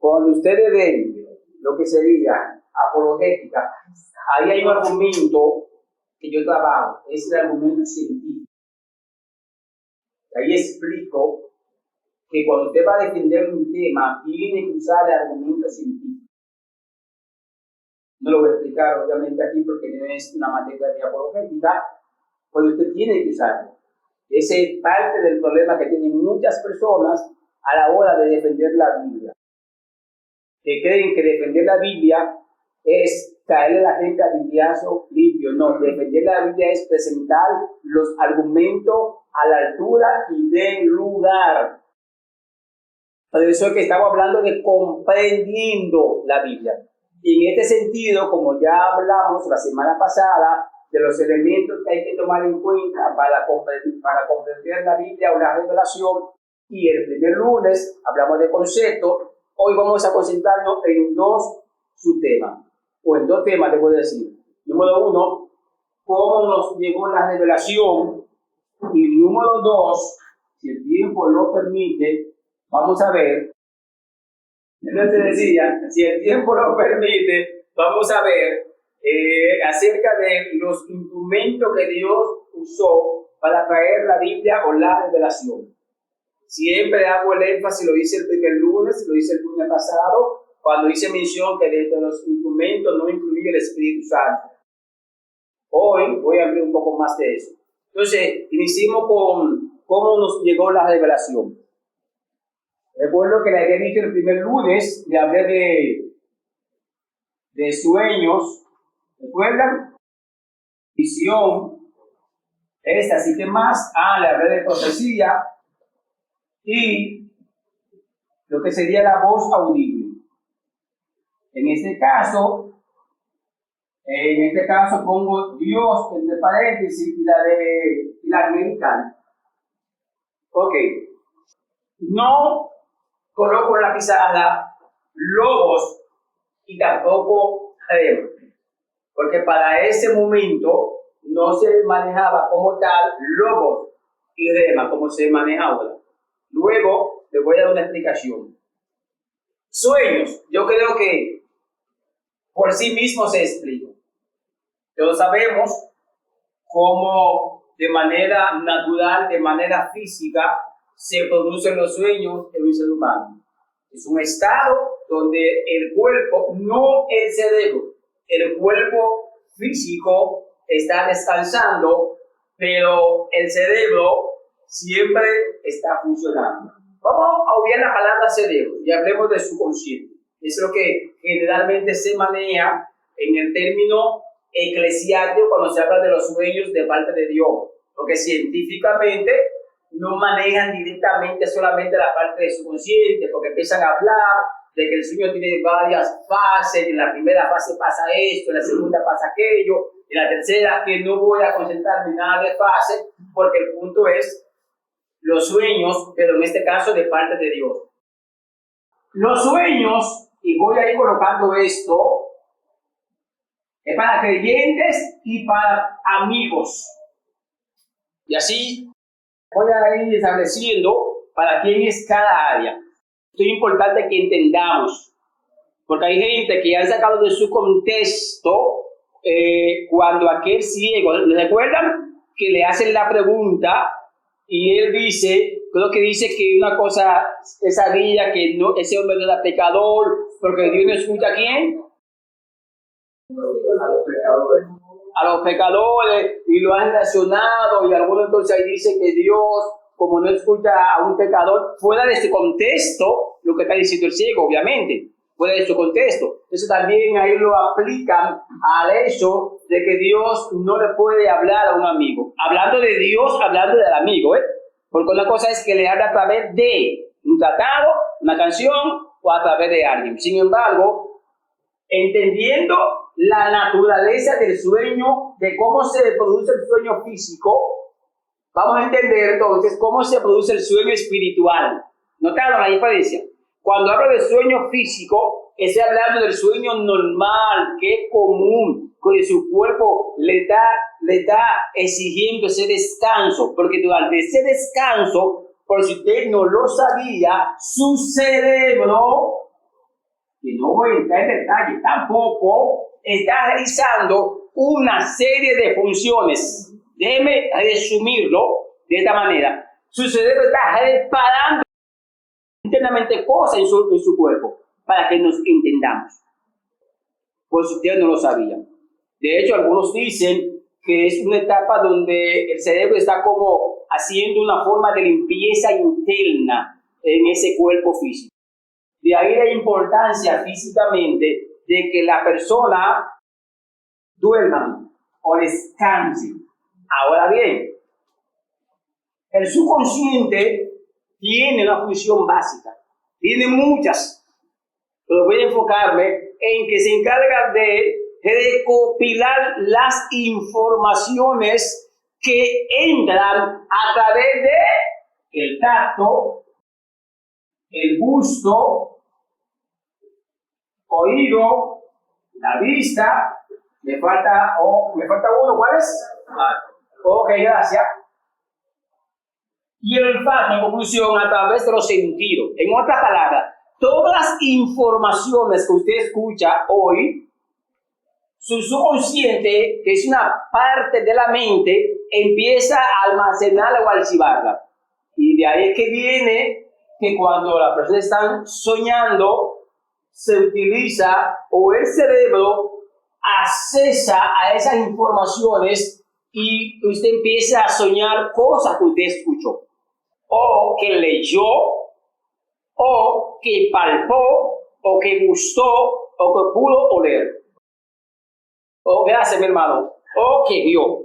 Cuando ustedes ven lo que sería apologética, ahí hay un argumento que yo trabajo, es el argumento científico. Ahí explico que cuando usted va a defender un tema, tiene que usar el argumento científico. No lo voy a explicar obviamente aquí porque no es una materia de apologética, pero usted tiene que usarlo. Ese es parte del problema que tienen muchas personas a la hora de defender la Biblia. Que creen que defender la Biblia es caerle a la gente a bibliazo limpio. No, defender la Biblia es presentar los argumentos a la altura y del lugar. Por eso es que estamos hablando de comprendiendo la Biblia. Y en este sentido, como ya hablamos la semana pasada, de los elementos que hay que tomar en cuenta para comprender la Biblia o la revelación, y el primer lunes hablamos de conceptos, hoy vamos a concentrarnos en dos subtemas, o en dos temas, debo decir. Número uno, cómo nos llegó la revelación, y número dos, si el tiempo lo permite, vamos a ver, si el tiempo lo permite, vamos a ver acerca de los instrumentos que Dios usó para traer la Biblia o la revelación. Siempre hago el énfasis, lo hice el primer lunes, lo hice el lunes pasado, cuando hice mención que dentro de los instrumentos no incluía el Espíritu Santo. Hoy voy a hablar un poco más de eso. Entonces, iniciemos con cómo nos llegó la revelación. Recuerdo que le había dicho el primer lunes, le hablé de sueños, ¿recuerdan? Visión, así que más, le hablé de profecía y lo que sería la voz audible. En este caso pongo Dios entre paréntesis y la angelical. Ok. No coloco en la pizarra logos y tampoco rema, porque para ese momento no se manejaba como tal logos y rema como se maneja ahora. Luego les voy a dar una explicación. Sueños, yo creo que por sí mismo se explica. Todos sabemos cómo de manera natural, de manera física, se producen los sueños en un ser humano. Es un estado donde el cuerpo, no el cerebro, el cuerpo físico está descansando, pero el cerebro siempre está funcionando. Vamos a obviar la palabra cerebro y hablemos de subconsciente. Es lo que generalmente se maneja en el término eclesiástico cuando se habla de los sueños de parte de Dios, porque científicamente no manejan directamente solamente la parte de subconsciente, porque empiezan a hablar de que el sueño tiene varias fases, en la primera fase pasa esto, en la segunda pasa aquello, en la tercera, que no voy a concentrarme en nada de fase, porque el punto es los sueños, pero en este caso de parte de Dios. Los sueños, y voy a ir colocando esto, es para creyentes y para amigos. Y así voy a ir estableciendo para quién es cada área. Esto es importante que entendamos, porque hay gente que han sacado de su contexto cuando aquel ciego, ¿recuerdan? Que le hacen la pregunta y él dice, creo que dice que una cosa, esa vida que no, ese hombre no era pecador, porque Dios no escucha a ¿quién? A los pecadores, y lo han relacionado, y algunos entonces ahí dice que Dios, como no escucha a un pecador, fuera de su contexto, lo que está diciendo el ciego, obviamente, fuera de su contexto. Eso también ahí lo aplican al hecho de que Dios no le puede hablar a un amigo. Hablando de Dios, hablando del amigo, porque una cosa es que le habla a través de un tratado, una canción, o a través de alguien. Sin embargo, entendiendo la naturaleza del sueño, de cómo se produce el sueño físico, vamos a entender entonces cómo se produce el sueño espiritual. ¿Notaron la diferencia? Cuando hablo de sueño físico, estoy hablando del sueño normal, que es común, que su cuerpo le está exigiendo ese descanso, porque durante ese descanso, por si usted no lo sabía, su cerebro que no voy a entrar en detalle, tampoco está realizando una serie de funciones. Déjeme resumirlo de esta manera. Su cerebro está reparando internamente cosas en su cuerpo para que nos entendamos. Pues ustedes no lo sabían. De hecho, algunos dicen que es una etapa donde el cerebro está como haciendo una forma de limpieza interna en ese cuerpo físico. De ahí la importancia físicamente de que la persona duerma o descanse. Ahora bien, el subconsciente tiene una función básica, tiene muchas, pero voy a enfocarme en que se encarga de recopilar las informaciones que entran a través de el tacto, el gusto, oído, la vista. Me falta uno, ¿cuál es? Ok, gracias. Y el olfato, en conclusión, a través de los sentidos. En otras palabras, todas las informaciones que usted escucha hoy, su subconsciente, que es una parte de la mente, empieza a almacenarla o archivarla. Y de ahí es que viene que cuando las personas están soñando, se utiliza o el cerebro accesa a esas informaciones y usted empieza a soñar cosas que usted escuchó, o que leyó, o que palpó, o que gustó, o que pudo oler. Oh, gracias, mi hermano. O que vio.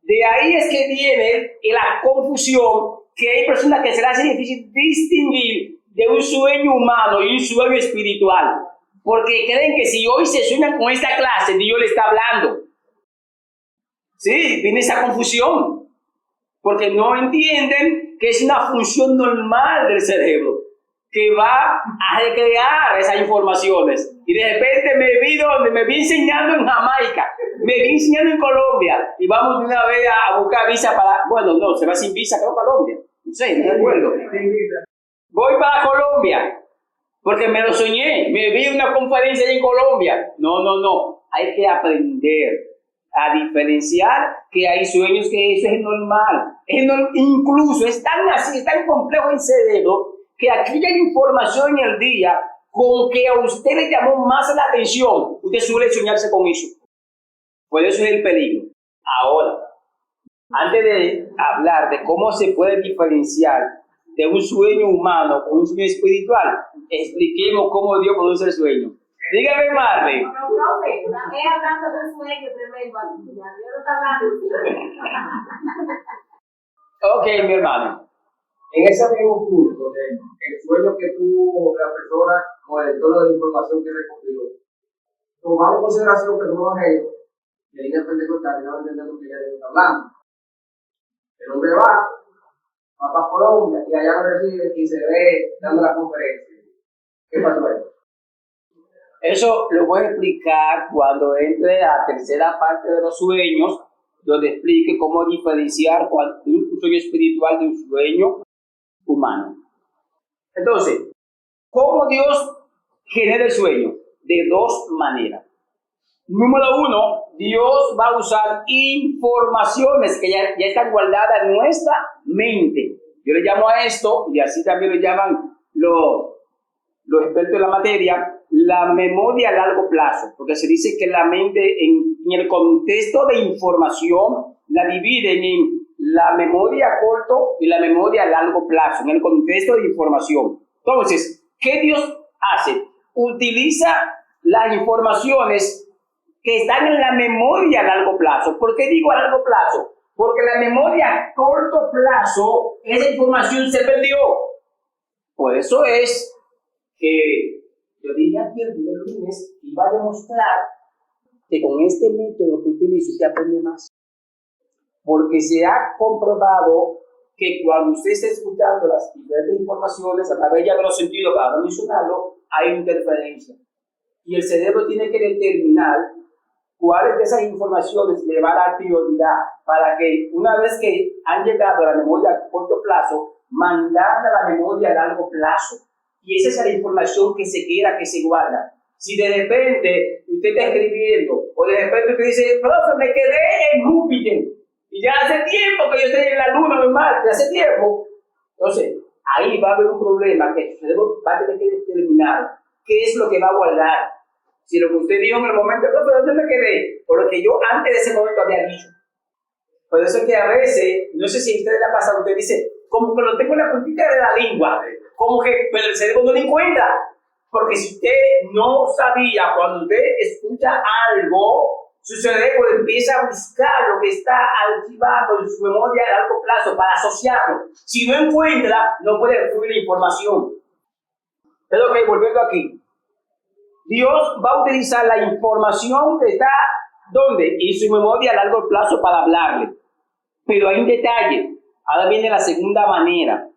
De ahí es que viene la confusión, que hay personas que se les hace difícil distinguir de un sueño humano y un sueño espiritual. Porque creen que si hoy se sueñan con esta clase, Dios le está hablando. Sí, viene esa confusión. Porque no entienden que es una función normal del cerebro, que va a recrear esas informaciones. Y de repente me vi enseñando en Jamaica, me vi enseñando en Colombia, y vamos de una vez a buscar visa para, bueno, no, se va sin visa, creo, para Colombia. No sé, no recuerdo. Voy para Colombia, porque me lo soñé, me vi una conferencia en Colombia. No, hay que aprender a diferenciar que hay sueños que eso es normal. Incluso es tan complejo el cerebro que aquella información en el día con que a usted le llamó más la atención, usted suele soñarse con eso. Por eso es el peligro. Ahora, antes de hablar de cómo se puede diferenciar de un sueño humano con un sueño espiritual, expliquemos cómo Dios produce el sueño. Dígame, Marley. No, profe, es hablando de un sueño tremendo aquí. Dios no está hablando. Ok, mi hermano. En ese mismo punto, el sueño que tuvo la persona con el tono de información que recopiló, tomando en consideración que somos evangélicos, de línea pentecostal, y no entendemos que ya Dios está hablando. El hombre va para Colombia y allá lo recibe y se ve dando la conferencia. ¿Qué pasó ahí? Eso lo voy a explicar cuando entre a la tercera parte de los sueños, donde explique cómo diferenciar un sueño espiritual de un sueño humano. Entonces, ¿cómo Dios genera el sueño? De dos maneras. Número uno, Dios va a usar informaciones que ya están guardadas en nuestra mente. Yo le llamo a esto, y así también lo llaman los expertos en la materia, la memoria a largo plazo, porque se dice que la mente en el contexto de información la dividen en la memoria a corto y la memoria a largo plazo, en el contexto de información. Entonces, ¿qué Dios hace? Utiliza las informaciones que están en la memoria a largo plazo. ¿Por qué digo a largo plazo? Porque la memoria a corto plazo, esa información se perdió. Por eso es que yo dije aquí el primer lunes, iba a demostrar que con este método que utilizo usted aprende más. Porque se ha comprobado que cuando usted está escuchando las diferentes informaciones, a través ya de los sentidos, para no mencionarlo, hay interferencia. Y el cerebro tiene que determinar cuáles de esas informaciones le va a dar prioridad para que una vez que han llegado a la memoria a corto plazo, mandarla a la memoria a largo plazo. Y esa es la información que se queda, que se guarda. Si de repente usted está escribiendo, o de repente usted dice, profe, me quedé en Júpiter, y ya hace tiempo que yo estoy en la Luna o en Marte, hace tiempo. Entonces, ahí va a haber un problema que su cerebro va a tener que determinar qué es lo que va a guardar. Si lo que usted dijo en el momento, profe, ¿dónde me quedé? O lo que yo antes de ese momento había dicho. Por eso es que a veces, no sé si a usted le ha pasado, usted dice, como que lo tengo en la puntita de la lengua, como que pero el cerebro no lo encuentra. Porque si usted no sabía, cuando usted escucha algo, su cerebro empieza a buscar lo que está archivado en su memoria a largo plazo para asociarlo. Si no encuentra, no puede fluir la información. Pero ok, volviendo aquí. Dios va a utilizar la información que está, ¿dónde? En su memoria a largo plazo para hablarle. Pero hay un detalle. Ahora viene la segunda manera.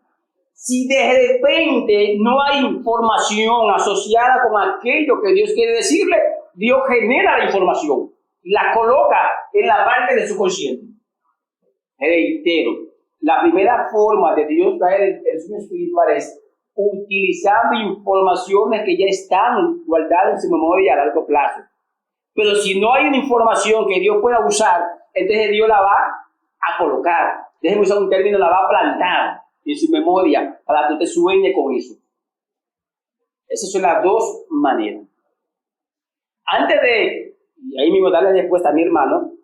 Si de repente no hay información asociada con aquello que Dios quiere decirle, Dios genera la información y la coloca en la parte de su consciente. Reitero, la primera forma de Dios traer el sueño espiritual es utilizando informaciones que ya están guardadas en su memoria a largo plazo. Pero si no hay una información que Dios pueda usar, entonces Dios la va a colocar. Déjeme usar un término, la va a plantar en su memoria para que usted sueñe con eso. Esas son las dos maneras. Antes de, y ahí mismo darle respuesta a mi hermano,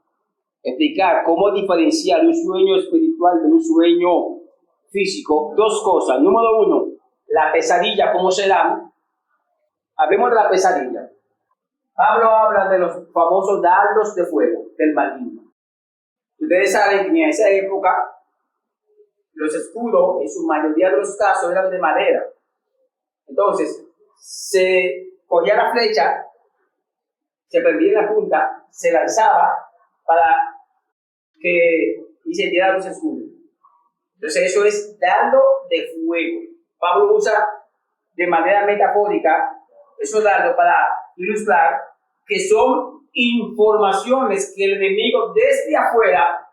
explicar cómo diferenciar un sueño espiritual de un sueño físico, dos cosas. Número uno, la pesadilla, ¿cómo se da? Hablemos de la pesadilla. Pablo habla de los famosos dardos de fuego, del maligno. Ustedes saben que en esa época los escudos, en su mayoría de los casos, eran de madera. Entonces, se cogía la flecha, se prendía en la punta, se lanzaba para que incendiara los escudos. Entonces, eso es dardo de fuego. Pablo usa de manera metafórica esos dardos para ilustrar que son informaciones que el enemigo desde afuera,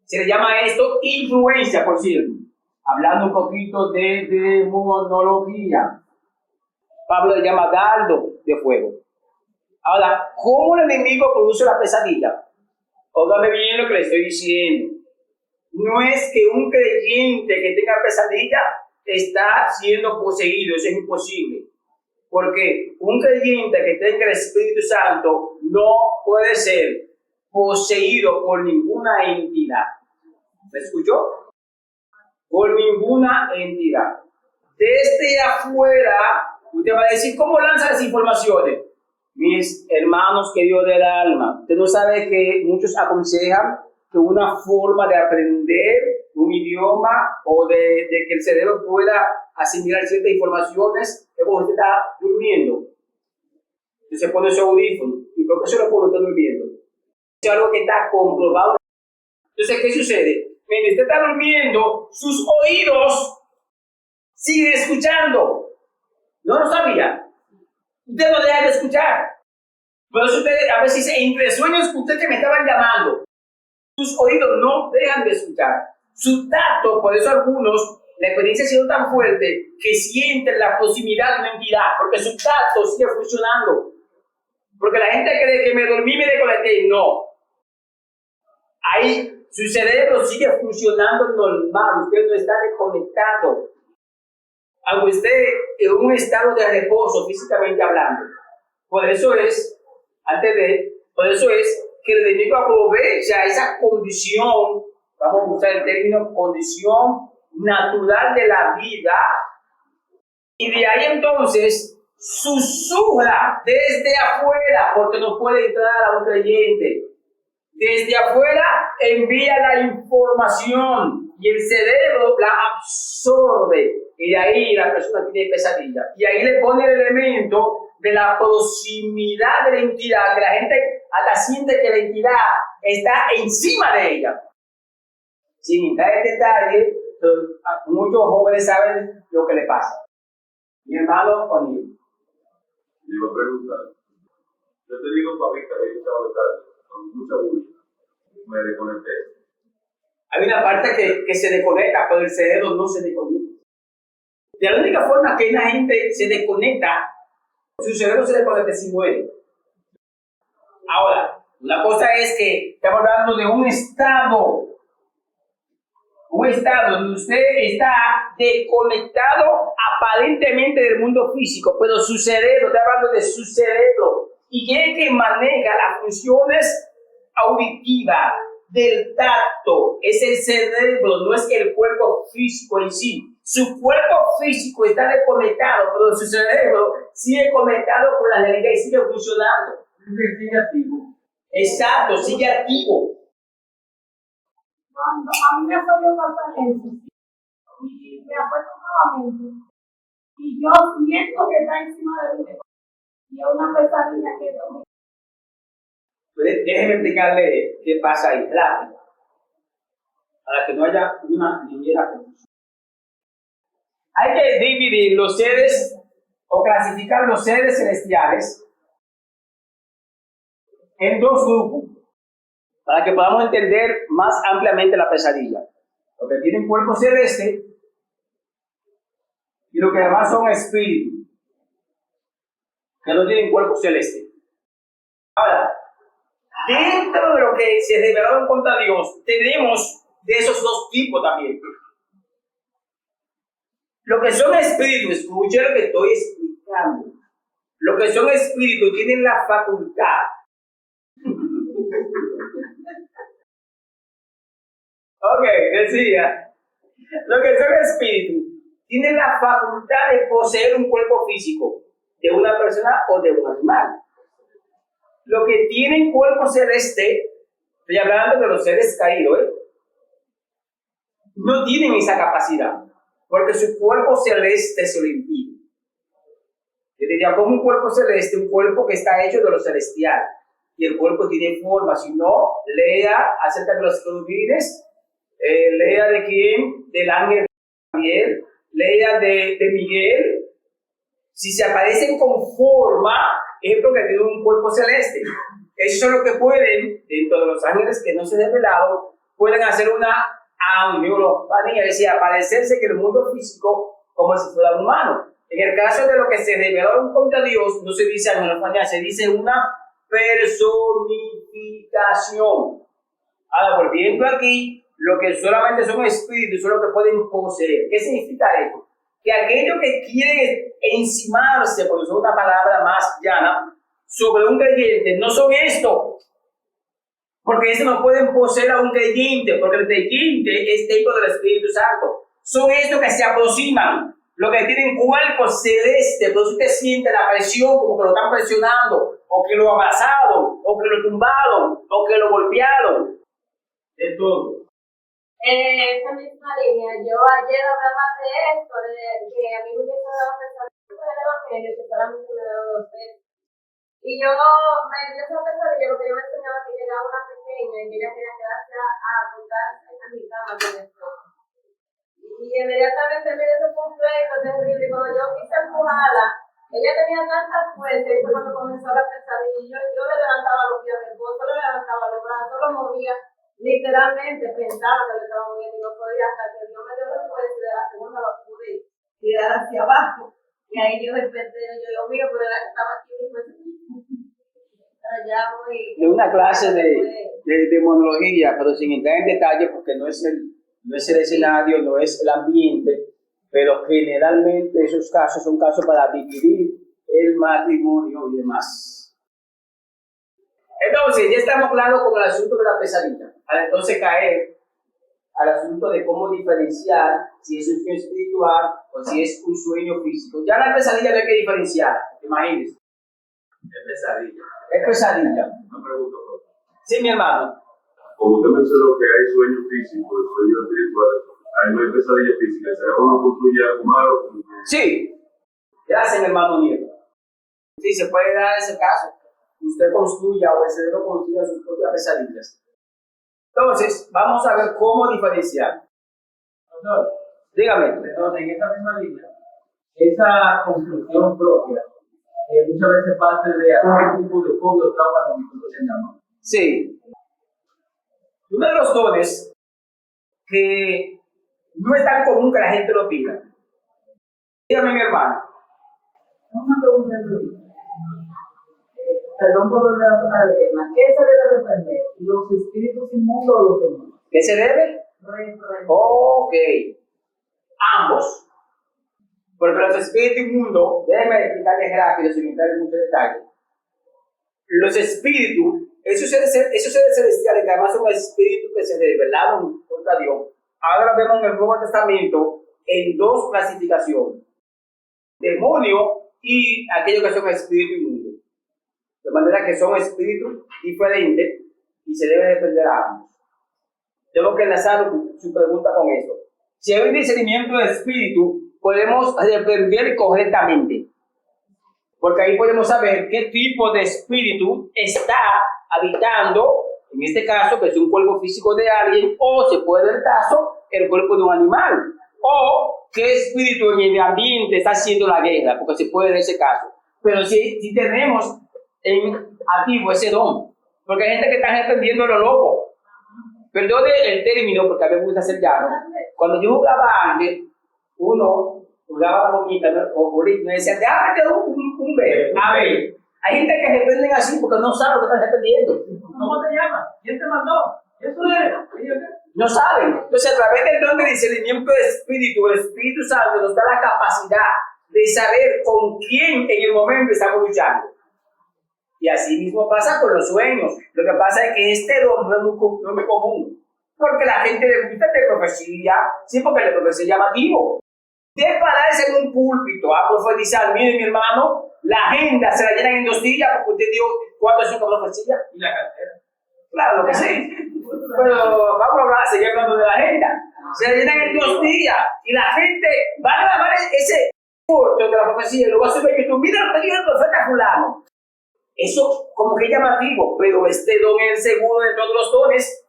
se le llama esto influencia, por cierto. Hablando un poquito de demonología, Pablo le llama dardo de fuego. Ahora, ¿cómo el enemigo produce la pesadilla? Óigame bien lo que le estoy diciendo. No es que un creyente que tenga pesadilla está siendo poseído, eso es imposible. Porque un creyente que tenga el Espíritu Santo no puede ser poseído por ninguna entidad. ¿Me escuchó? Por ninguna entidad. Desde afuera, usted va a decir, ¿cómo lanza las informaciones? Mis hermanos queridos del alma, usted no sabe que muchos aconsejan que una forma de aprender un idioma o de que el cerebro pueda asimilar ciertas informaciones es cuando usted está durmiendo. Usted se pone su audífono y creo que eso lo puede estar durmiendo. Es algo que está comprobado. Entonces, ¿qué sucede? Mientras usted está durmiendo, sus oídos siguen escuchando. ¿No lo sabía? Usted no deja de escuchar. Por eso usted a veces entre sueños usted que me estaban llamando. Sus oídos no dejan de escuchar. Su tacto, por eso algunos, la experiencia ha sido tan fuerte que sienten la proximidad de una entidad, porque su tacto sigue funcionando. Porque la gente cree que me dormí y me desconecté. No. Ahí su cerebro sigue funcionando normal. Usted no está desconectado. Aunque esté en un estado de reposo, físicamente hablando. Por eso es que el enemigo aprovecha esa condición, vamos a usar el término condición natural de la vida, y de ahí entonces susurra desde afuera, porque no puede entrar a un creyente. Desde afuera envía la información y el cerebro la absorbe, y de ahí la persona tiene pesadilla. Y ahí le pone el elemento de la proximidad de la entidad, que la gente hasta siente que la entidad está encima de ella. Sin entrar en detalle, muchos jóvenes saben lo que le pasa. Mi hermano O'Neill. Le iba a preguntar. Yo he tenido pavitas que he echado de tarde, con mucha bulla. Me desconecté. Hay una parte que se desconecta, pero el cerebro no se desconecta. De la única forma que la gente se desconecta, su cerebro se desconecta si muere. Ahora, una cosa es que estamos hablando de un estado donde usted está desconectado aparentemente del mundo físico, pero su cerebro, está hablando de su cerebro, y que es el que maneja las funciones auditivas, del tacto, es el cerebro, no es el cuerpo físico en sí. Su cuerpo físico está desconectado, pero su cerebro sigue conectado con la realidad y sigue funcionando. Sigue activo. Exacto, sigue activo. Cuando a mí me suele pasar eso, y me apuesto nuevamente, y yo siento que está encima de mí, y es una pesadilla que tengo. Déjeme explicarle qué pasa ahí, rápido, para que no haya una ligera confusión. Hay que dividir los seres o clasificar los seres celestiales en dos grupos para que podamos entender más ampliamente la pesadilla. Los que tienen cuerpo celeste y los que además son espíritus, que no tienen cuerpo celeste. Ahora, dentro de lo que se revelaron contra Dios, tenemos de esos dos tipos también. Lo que son espíritus, escuchen lo que estoy explicando. Lo que son espíritus tienen la facultad. Ok, decía. Lo que son espíritus tienen la facultad de poseer un cuerpo físico de una persona o de un animal. Los que tienen cuerpo celeste, estoy hablando de los seres caídos, no tienen esa capacidad, porque su cuerpo celeste se lo impide. Yo diría, como un cuerpo celeste, un cuerpo que está hecho de lo celestial, y el cuerpo tiene forma. Si no, lea acerca de los querubines, lea de quién, del ángel Gabriel, lea de Miguel. Si se aparecen con forma, es porque tienen un cuerpo celeste. Esos son los que pueden, dentro de los ángeles que no se han revelado, pueden hacer una angelofanía, es decir, aparecerse en el mundo físico como si fuera humano. En el caso de lo que se revelaron contra Dios, no se dice angelofanía, se dice una personificación. Ahora, volviendo aquí, lo que solamente son espíritus son los que pueden poseer. ¿Qué significa esto? Que aquellos que quieren encimarse, por usar una palabra más llana, sobre un creyente, no son esto. Porque estos no pueden poseer a un creyente, porque el creyente es templo del Espíritu Santo. Son estos que se aproximan, los que tienen cuerpo celeste, pero usted siente la presión, como que lo están presionando, o que lo abrazaron, o que lo tumbaron, o que lo golpearon. De todo. En esa misma línea, yo ayer hablaba de esto, de que a mí me hubiese dado pensamiento del Evangelio, que solamente me dado 2 veces. Y yo me dio esa pesadilla porque yo me enseñaba que llegaba una pequeña y que ella quería quedarse a acostarse en mi cama con esto. Y inmediatamente me dio ese conflicto terrible. Y cuando yo quise empujarla, ella tenía tanta fuerza y fue cuando comenzó la pesadilla. Yo le levantaba los pies a mi esposo, le levantaba los brazos, lo movía. Literalmente pensaba que lo estaba moviendo y no podía, hasta que Dios me dio la fuerza y de la segunda lo pude tirar hacia abajo. Y ahí yo desperté, yo digo, mío, pero era que estaba aquí y pues allá voy. Es una clase de demonología, pero sin entrar en detalle, porque no es el escenario, no es el ambiente, pero generalmente esos casos son casos para dividir el matrimonio y demás. Entonces, ya estamos claros con el asunto de la pesadilla. Al entonces caer al asunto de cómo diferenciar si es un sueño espiritual o si es un sueño físico. Ya la pesadilla no hay que diferenciar, imagínense. Es pesadilla. Es pesadilla. Una pregunta, profe. Sí, mi hermano. Como usted mencionó que hay sueños físicos y sueños espirituales, ahí no hay pesadilla física. ¿El cerebro no construye algo malo? Sí. Gracias, mi hermano Nieto. Sí, se puede dar ese caso. Usted construya o el cerebro construya sus propias pesadillas. Entonces, vamos a ver cómo diferenciar. Doctor, Dígame. perdón, en esa misma línea, esa construcción propia, muchas veces parte de algún tipo de fobia o trauma que nosotros tengamos. Sí. Uno de los dones que no es tan común que la gente lo pida Dígame, mi hermano. Una pregunta. Perdón por volver a tocar el tema. ¿Qué se debe reprender? ¿Los espíritus inmundos o los demonios? ¿Qué se debe? Reprender. Ok. Ambos. Porque los espíritus inmundos, déjenme explicarles rápido sin entrar en mucho detalle. Los espíritus, esos seres celestiales que además son espíritus que se rebelaron contra Dios, ahora vemos en el Nuevo Testamento en dos clasificaciones: demonio y aquellos que son espíritus inmundos. De manera que son espíritus diferentes y se debe defender a ambos. Tengo que enlazar su pregunta con esto. Si hay un discernimiento de espíritu, podemos defender correctamente. Porque ahí podemos saber qué tipo de espíritu está habitando, en este caso, que es un cuerpo físico de alguien, o se puede dar el caso, el cuerpo de un animal. O qué espíritu en el ambiente está haciendo la guerra, porque se puede dar ese caso. Pero si tenemos en activo ese don, porque hay gente que está defendiendo lo loco. Perdone el término, porque a mí me gusta ser llano. Cuando yo jugaba antes, uno jugaba la bonita, o bonito, me decía, déjame un B. A ver, hay gente que defenden así porque no sabe lo que están defendiendo. ¿Cómo te llamas? ¿Quién te mandó? ¿Eso es? No saben. Entonces, a través del don de discernimiento de espíritu, el Espíritu Santo nos da la capacidad de saber con quién en el momento estamos luchando. Y así mismo pasa con los sueños. Lo que pasa es que este don no es muy común. Porque la gente le gusta de profecía, sí, porque la profecía es llamativo. De pararse en un púlpito a profetizar, mire mi hermano, la agenda se la llenan en 2 días porque usted dio 4 o 5 profecías y la cartera. Claro que sí. Pero vamos a hablar, seguir hablando de la agenda. Se la llenan en 2 días y la gente va a grabar ese corto de la profecía y luego sube a YouTube. Mira lo que dijo el profeta fulano. Eso como que es llamativo, pero este don es el segundo de todos los dones.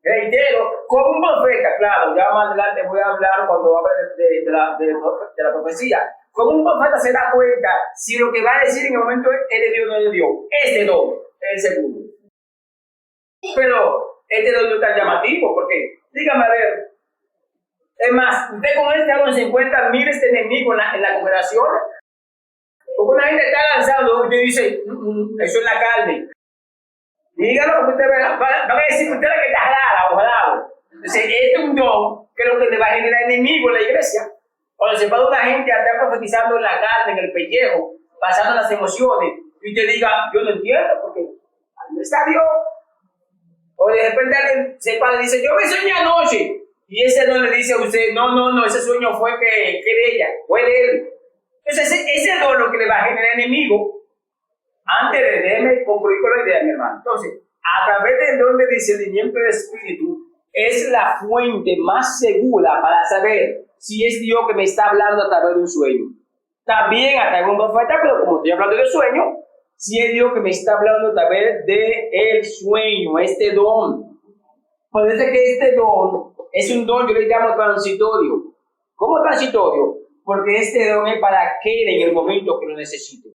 Reitero, como un profeta, claro, ya más adelante voy a hablar cuando hable de la profecía. Como un profeta se da cuenta si lo que va a decir en el momento es de Dios o no es de Dios. Este don es el segundo. Pero este don no es tan llamativo, porque, dígame a ver, es más, usted con este don se encuentra miles de enemigos en la congregación. Porque una gente está lanzando, usted dice, eso es la carne. Dígalo porque usted va a decir que usted es la que está jalada o jalado. Entonces, este es un don que es lo que le va a generar enemigos en la iglesia. Cuando se para una gente a estar profetizando en la carne, en el pellejo, pasando las emociones, y usted diga, yo no entiendo, porque ¿dónde está Dios? O de repente alguien se para y dice, yo me soñé anoche. Y ese no le dice a usted, no, ese sueño fue que de ella, fue de él. Entonces, ese don lo que le va a generar enemigo. Antes de déjeme concluir con la idea, mi hermano. Entonces, a través del don de discernimiento del espíritu, es la fuente más segura para saber si es Dios que me está hablando a través de un sueño. También a través de un profeta, pero como estoy hablando de sueño, si es Dios que me está hablando a través del sueño, este don. Parece que este don es un don, yo le llamo transitorio. ¿Cómo transitorio? Porque este don es para aquel en el momento que lo necesite.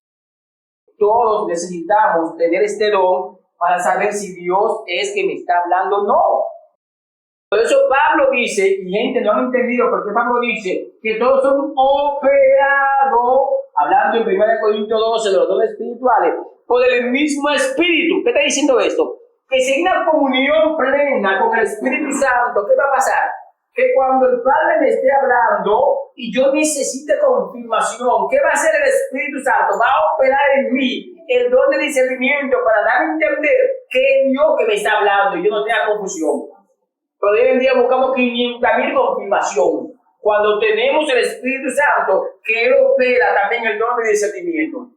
Todos necesitamos tener este don para saber si Dios es que me está hablando o no. Por eso Pablo dice, y gente no ha entendido por qué Pablo dice que todos son operados, hablando en 1 Corintios 12 de los dones espirituales, por el mismo Espíritu. ¿Qué está diciendo esto? Que si hay una comunión plena con el Espíritu Santo, ¿qué va a pasar? Que cuando el Padre me esté hablando y yo necesite confirmación, ¿qué va a hacer el Espíritu Santo? Va a operar en mí el don de discernimiento para darme a entender que es Dios que me está hablando y yo no tenga confusión. Pero hoy en día buscamos 500,000 confirmación. Cuando tenemos el Espíritu Santo, que Él opera también el don de discernimiento.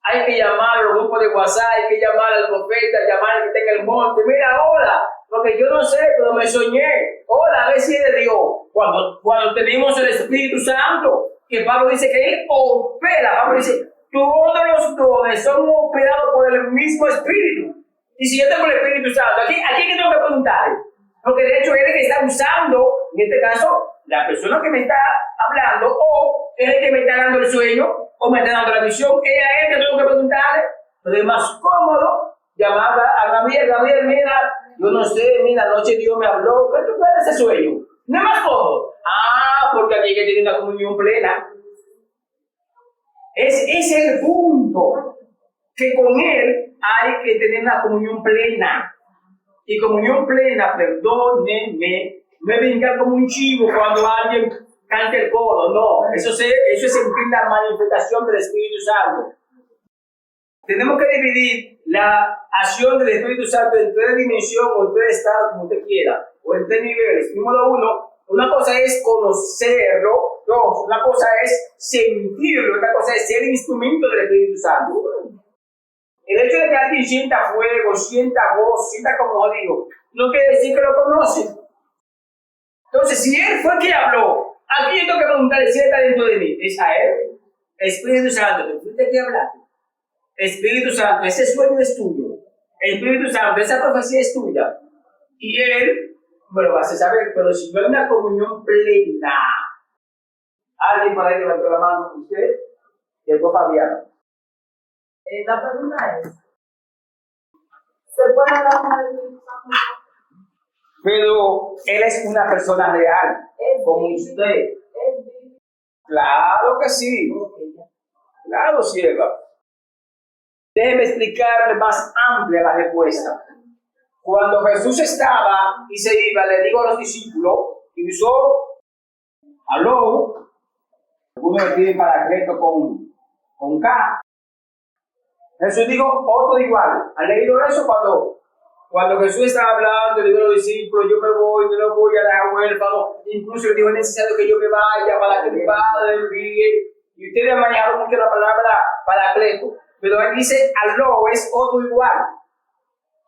Hay que llamar a los grupos de WhatsApp, hay que llamar al profeta, llamar al que está en el monte. Mira, hola, porque yo no sé, pero me soñé. Hola, a ver si es de Dios. Cuando tenemos el Espíritu Santo, que Pablo dice que Él opera. Pablo dice, todos los dones son operados por el mismo Espíritu. Y si yo tengo el Espíritu Santo, aquí que tengo que preguntarle. Porque de hecho Él es el que está usando, en este caso, la persona que me está hablando, o es el que me está dando el sueño, o me está dando la visión. Es a Él que tengo que preguntarle. Pero es más cómodo llamar a Gabriel, mira, yo no sé, mira, anoche Dios me habló, ¿qué tú crees de ese sueño? No es más cómodo. Porque aquí hay que tener una comunión plena. Es el punto, que con Él hay que tener una comunión plena. Y comunión plena, perdónenme, no es brincar como un chivo cuando alguien canta el coro, no. Eso es sentir la manifestación del Espíritu Santo. Tenemos que dividir la acción del Espíritu Santo en 3 dimensiones o en 3 estados, como usted quiera, o en 3 niveles. Número 1, una cosa es conocerlo. 2, una cosa es sentirlo. Otra cosa es ser instrumento del Espíritu Santo. El hecho de que alguien sienta fuego, sienta gozo, sienta como digo, no quiere decir que lo conoce. Entonces, si Él fue quien habló, aquí yo tengo que preguntarle si Él está dentro de mí. ¿Es a Él? Espíritu Santo, ¿tú fuiste aquí a hablar? Espíritu Santo, ese sueño es tuyo. Espíritu Santo, esa profecía es tuya. Y Él me lo vas a saber, pero si no hay una comunión plena, alguien para levantar la mano, usted, después Fabián. La pregunta es, ¿se puede hablar con el Espíritu Santo? Pero Él es una persona real, como usted. Claro que sí. Claro, ciega. Déjeme explicarle más amplia la respuesta. Cuando Jesús estaba y se iba, le digo a los discípulos, y usó, habló, algunos le piden paracleto con K. Jesús dijo otro igual. ¿Han leído eso? Cuando Jesús estaba hablando, le dijo a los discípulos, yo me voy, no los voy a dejar huérfano. Incluso le dijo, es necesario que yo me vaya para que mi Padre envíe. Y ustedes han manejado mucho la palabra paracleto. Pero él dice, habló, es otro igual.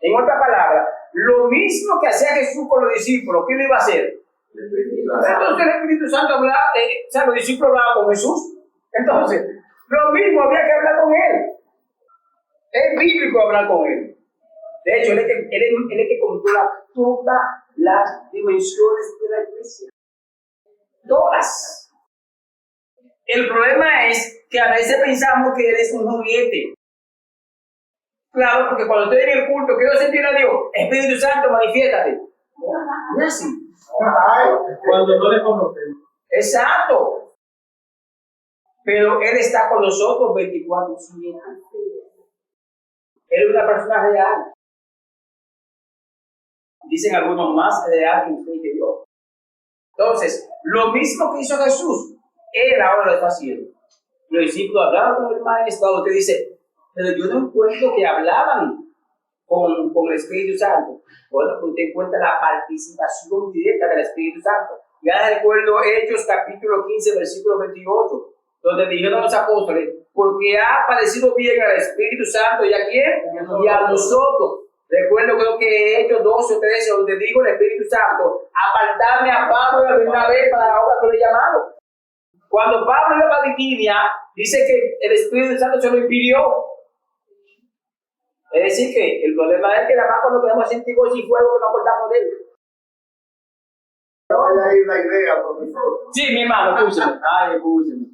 En otras palabras, lo mismo que hacía Jesús con los discípulos, ¿qué le iba a hacer? Entonces el Espíritu Santo hablaba, los discípulos hablaban con Jesús. Entonces, lo mismo había que hablar con Él. Es bíblico hablar con Él. De hecho, él es que controla todas las dimensiones de la iglesia. Todas. El problema es que a veces pensamos que Él es un juguete. Claro, porque cuando estoy en el culto, quiero sentir a Dios, Espíritu Santo, manifiéstate. No es así. Cuando no le conocemos. Exacto. Pero Él está con nosotros 24/7. Él es una persona real. Dicen algunos más real que usted y que yo. Entonces, lo mismo que hizo Jesús, Él ahora lo está haciendo. Los discípulos hablaban con el maestro, usted dice, pero yo no encuentro que hablaban con el Espíritu Santo. Bueno, pues usted encuentra la participación directa del Espíritu Santo. Ya recuerdo Hechos capítulo 15, versículo 28, donde dijeron los apóstoles, porque ha parecido bien al Espíritu Santo, ¿y a quién? Y a nosotros. Recuerdo, creo que Hechos 12 o 13, donde dijo el Espíritu Santo, apartarme a Pablo y a Bernabé para la obra que le he llamado. Cuando Pablo iba a Bitinia, dice que el Espíritu Santo se lo impidió. Es decir, que el problema es que nada más cuando queremos sentir gozo y fuego que nos acordamos de Él. Vaya ahí la idea, profesor. Sí, mi hermano, escúcheme. Ay, escúcheme.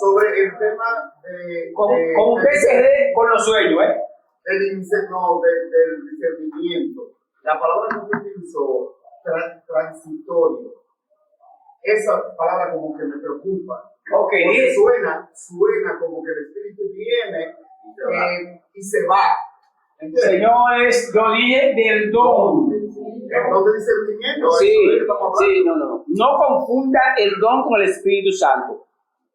Sobre el tema de... Como usted se ve con los sueños, ¿eh? del discernimiento. La palabra que usted utilizó, transitorio, esa palabra como que me preocupa. Okay, porque suena como que el Espíritu viene y se va. ¿Entiendes? Señores, yo dije del don. El don de discernimiento. Sí, no. No confunda el don con el Espíritu Santo.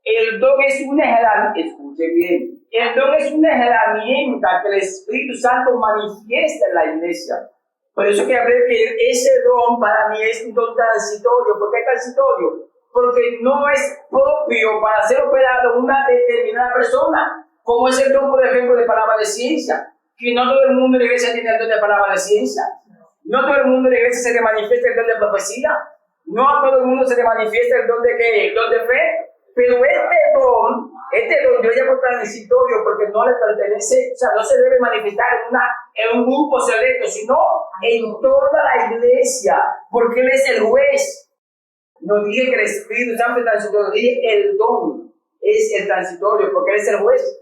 El don es una herramienta, escuche bien, el don es una herramienta que el Espíritu Santo manifiesta en la iglesia. Por eso que hablé que ese don para mí es un don transitorio. ¿Por qué transitorio? Porque no es propio para ser operado en una determinada persona, como es el don, por ejemplo, de palabra de ciencia, que no todo el mundo en la iglesia tiene el don de palabra de ciencia, no todo el mundo en la iglesia se le manifiesta el don de profecía, no a todo el mundo se le manifiesta el don de ¿qué? El don de fe. Pero este don yo llamo transitorio porque no le pertenece, o sea, no se debe manifestar en un grupo selecto, sino en toda la iglesia, porque Él es el juez. No dije que el Espíritu Santo es transitorio, dije el don es el transitorio, porque Él es el juez.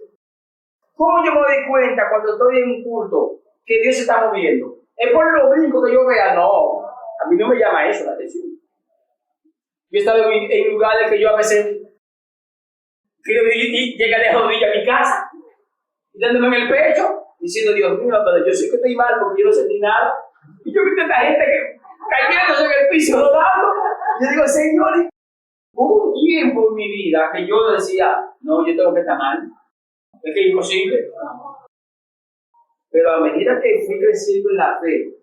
¿Cómo yo me doy cuenta cuando estoy en un culto que Dios se está moviendo? ¿Es por lo único que yo vea? No, a mí no me llama eso la atención. Yo he estado en lugares que yo a veces Y llegué de rodillas a mi casa, y dándome en el pecho, diciendo, Dios mío, pero yo sé que estoy mal porque yo no sentí nada. Y yo vi tanta gente que cayéndose en el piso rodando. Y yo digo, Señor, hubo un tiempo en mi vida que yo decía, no, yo tengo que estar mal. Es que es imposible. Pero a medida que fui creciendo en la fe,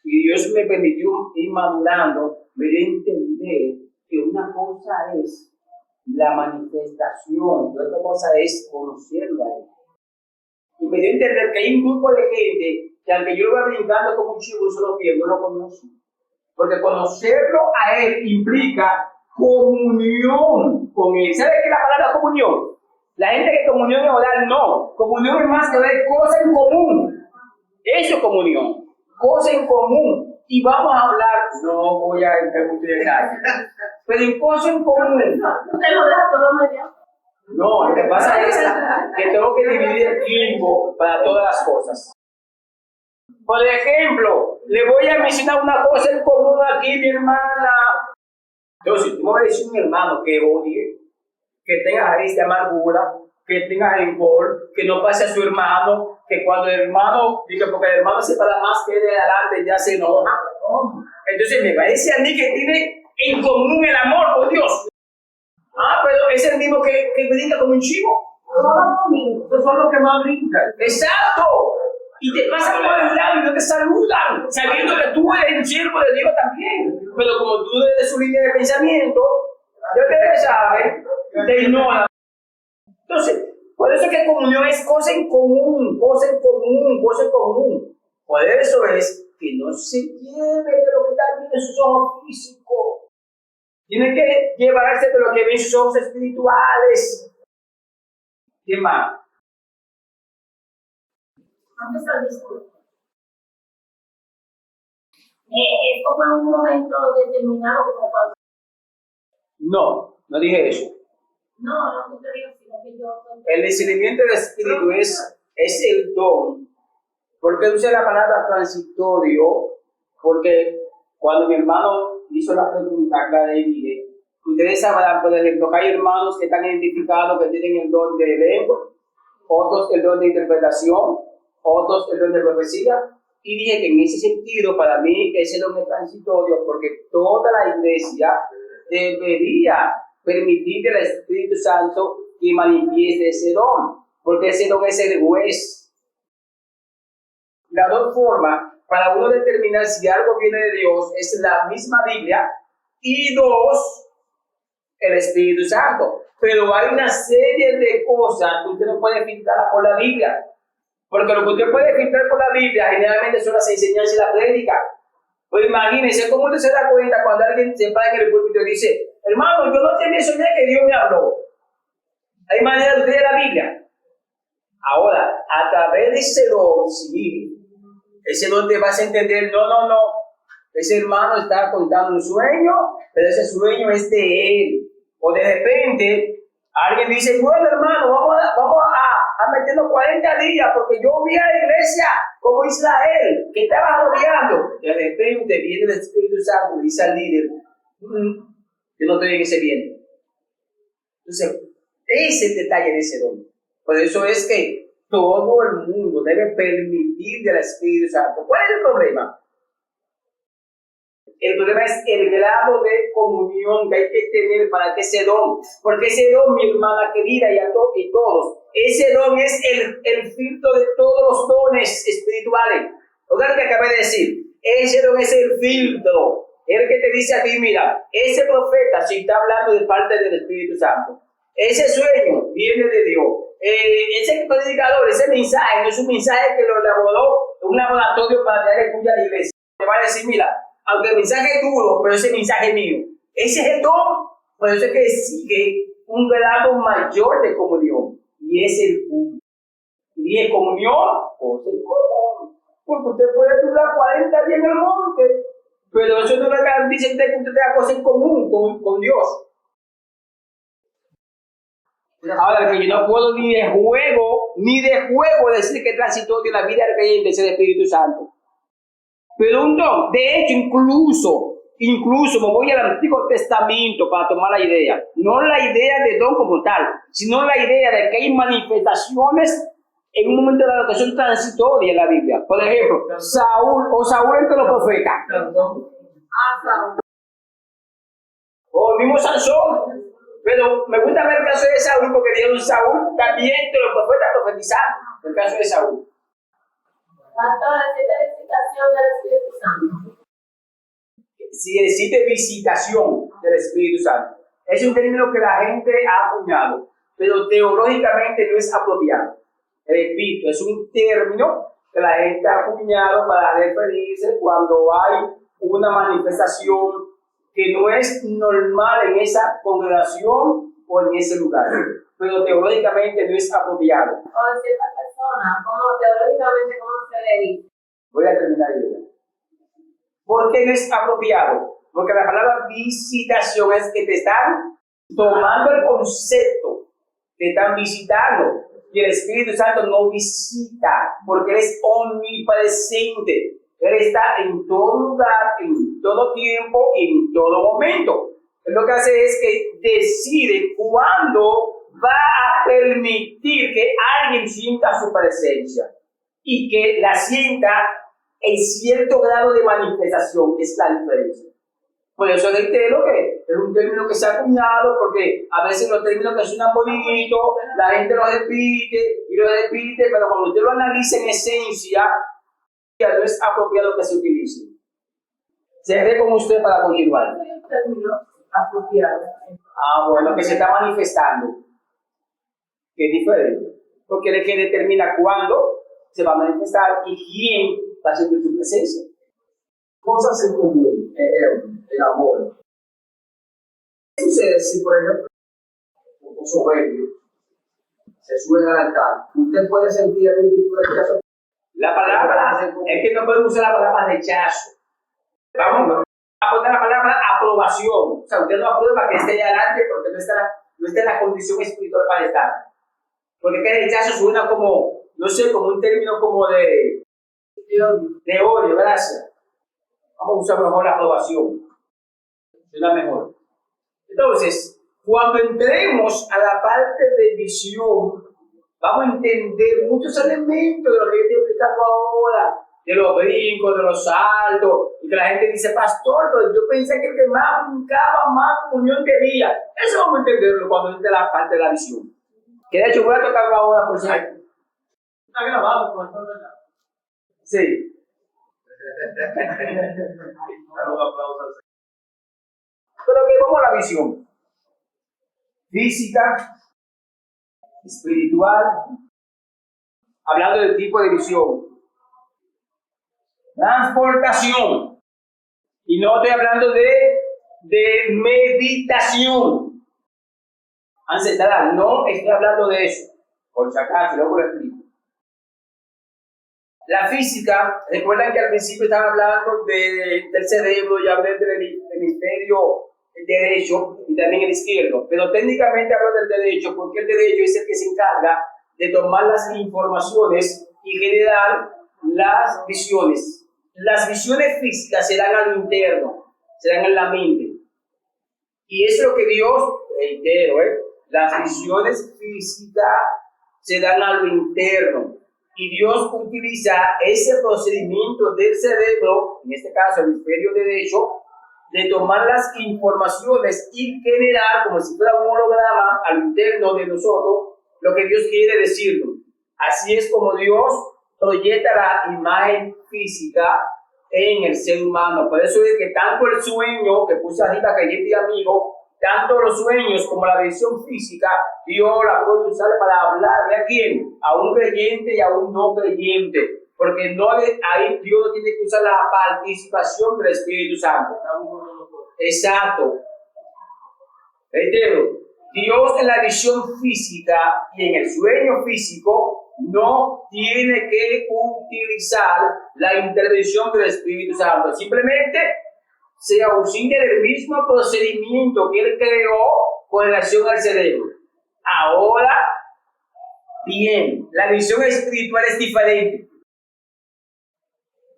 y Dios me permitió ir madurando, me dio a entender que una cosa es la manifestación, y otra cosa es conocerlo a Él. Y me dio a entender que hay un grupo de gente que aunque yo lo voy brincando como un chivo y solo pierdo, no lo conozco. Porque conocerlo a Él implica comunión con Él. ¿Sabe qué es la palabra comunión? La gente que comunión es oral, no. Comunión es más que ver cosas en común. Eso es comunión. Cosas en común. Y vamos a hablar, no voy a entrar en mucho detalle, pero en cosas en común. Usted lo deja todo medio. No, lo que pasa es que tengo que dividir el tiempo para todas las cosas. Por ejemplo, le voy a mencionar una cosa en común aquí, mi hermana. Entonces, tú me vas a decir un hermano que odie, que tenga raíz de amargura, que tenga rencor, que no pase a su hermano, que cuando el hermano, diga, porque el hermano se para más que de adelante, ya se enoja. Entonces me parece a mí que tiene en común el amor por Dios. Pero es el mismo que brinca como un chivo. Esos son los que más brincan. Exacto. Y te pasan por el lado y no te saludan, sabiendo que tú eres un siervo de Dios también. Pero como tú eres de su línea de pensamiento, ya ustedes saben, te ignoran. Entonces, por eso es que comunión es cosa en común, cosa en común, cosa en común. Por eso es que no se lleve de lo que está viendo en sus ojos físicos. Tiene que llevarse de lo que ven sus ojos espirituales. ¿Qué más? Vamos al discurso. Es como un momento determinado como cuando... No dije eso. No te digo, sino que yo... El discernimiento del espíritu es el don. ¿Por qué usé la palabra transitorio? Porque cuando mi hermano hizo la pregunta, la de David, ustedes sabrán, por ejemplo, que hay hermanos que están identificados que tienen el don de lengua, otros el don de interpretación, otros el don de profecía. Y dije que en ese sentido, para mí, ese don es transitorio, porque toda la iglesia debería permitirle al Espíritu Santo que manifieste ese don, porque ese don es el juez. Las dos formas para uno determinar si algo viene de Dios es la misma Biblia y dos, el Espíritu Santo. Pero hay una serie de cosas que usted no puede filtrar por la Biblia, porque lo que usted puede filtrar por la Biblia generalmente son las enseñanzas y la prédica. Pues imagínense cómo usted se da cuenta cuando alguien se para en el púlpito y dice, hermano, yo no tenía soñé que Dios me habló. Hay manera de usted leer la Biblia. Ahora, a través de ese don, sí, ese don te vas a entender, no. Ese hermano está contando un sueño, pero ese sueño es de él. O de repente, alguien dice, bueno hermano, vamos a meternos 40 días porque yo vi a la iglesia como Israel, que estaba rodeando. De repente viene el Espíritu Santo y dice al líder, yo no estoy en ese bien. Entonces, ese es el detalle de ese don. Por eso es que todo el mundo debe permitirle al Espíritu Santo. ¿Cuál es el problema? El problema es el grado de comunión que hay que tener para que ese don, porque ese don, mi hermana querida, y todos, ese don es el filtro de todos los dones espirituales. Oigan lo que acabé de decir, ese don es el filtro, el que te dice a ti, mira, ese profeta, si está hablando de parte del Espíritu Santo, ese sueño viene de Dios, ese predicador, ese mensaje, no es un mensaje que lo elaboró un laboratorio para traer el a la iglesia, te va a decir, mira, aunque el mensaje es duro, pero ese mensaje es mío. Ese es el don. Por eso es que sigue un grado mayor de comunión. Y es el punto. Y es comunión, o es común. Porque usted puede durar 40 días en el monte, pero eso no le garantiza que usted tenga cosas en común con Dios. Ahora, que yo no puedo ni de juego decir que transitorio en la vida del creyente es el Espíritu Santo. Pero un don, de hecho, Incluso me voy al Antiguo Testamento para tomar la idea. No la idea de don como tal, sino la idea de que hay manifestaciones en un momento de la educación transitoria en la Biblia. Por ejemplo, Saúl entre los profetas. O el mismo Sansón. Pero me gusta ver el caso de Saúl porque dieron Saúl también entre los profetas profetizando. El caso de Saúl. Pastor, ¿existe visitación del Espíritu Santo? Si existe visitación del Espíritu Santo. Es un término que la gente ha acuñado, pero teológicamente no es apropiado. Repito, es un término que la gente ha acuñado para referirse cuando hay una manifestación que no es normal en esa congregación o en ese lugar, pero teológicamente no es apropiado. O en cierta persona, como teológicamente, ¿cómo se le dice? Voy a terminar ahí. ¿Por qué no es apropiado? Porque la palabra visitación es que te están tomando el concepto, te están visitando. Y el Espíritu Santo no visita, porque Él es omnipresente. Él está en todo lugar, en todo tiempo y en todo momento. Él lo que hace es que decide cuándo va a permitir que alguien sienta su presencia y que la sienta en cierto grado de manifestación. Es la diferencia. Por eso reitero que es un término que se ha acuñado, porque a veces los términos que suenan bonitos, la gente los repite y lo repite, pero cuando usted lo analiza en esencia, ya no es apropiado que se utilice. Cerré con usted para continuar. Un término apropiado. Bueno, que se está manifestando, que es diferente, porque es el que determina cuándo se va a manifestar y quién va a sentir su presencia. Cosas en común, el amor. ¿Qué sucede si, por ejemplo, un soberbio se sube al altar? ¿Usted puede sentir algún tipo de rechazo? La palabra, es que no podemos usar la palabra rechazo. Vamos a poner la palabra aprobación. O sea, usted no aprueba que esté allá adelante porque no está en la condición espiritual para estar. Porque que rechazo suena como, no sé, como un término como de odio, gracias. Vamos a usar mejor la aprobación. Suena mejor. Entonces, cuando entremos a la parte de visión, vamos a entender muchos elementos de lo que yo estoy explicando ahora, de los brincos, de los saltos, y que la gente dice, pastor, pero yo pensé que el que más brincaba, más comunión quería. Eso vamos a entenderlo cuando entre la parte de la visión. Que de hecho voy a tocarlo ahora por si hay. Está grabado, pastor, ¿verdad? Sí. Pero que vamos a la visión física, espiritual, hablando del tipo de visión, transportación, y no estoy hablando de meditación ancestral, no estoy hablando de eso, por si acaso, luego lo explico. La física, recuerdan que al principio estaba hablando del cerebro y hablé del hemisferio derecho y también el izquierdo, pero técnicamente hablo del derecho porque el derecho es el que se encarga de tomar las informaciones y generar las visiones. Las visiones físicas se dan a lo interno, se dan en la mente. Y eso es lo que Dios, reitero, las visiones físicas se dan a lo interno. Y Dios utiliza ese procedimiento del cerebro, en este caso el hemisferio derecho, de tomar las informaciones y generar, como si fuera un holograma al interno de nosotros, lo que Dios quiere decirnos. Así es como Dios proyecta la imagen física en el ser humano. Por eso es que tanto el sueño, que puse arriba creyente y amigo, tanto los sueños como la visión física, Dios la puede usar para hablarle a quién, a un creyente y a un no creyente. Porque no ahí Dios no tiene que usar la participación del Espíritu Santo. Exacto. Reitero, Dios en la visión física y en el sueño físico no tiene que utilizar la intervención del Espíritu Santo. Simplemente se auxilia del mismo procedimiento que Él creó con relación al cerebro. Ahora, bien, la visión espiritual es diferente.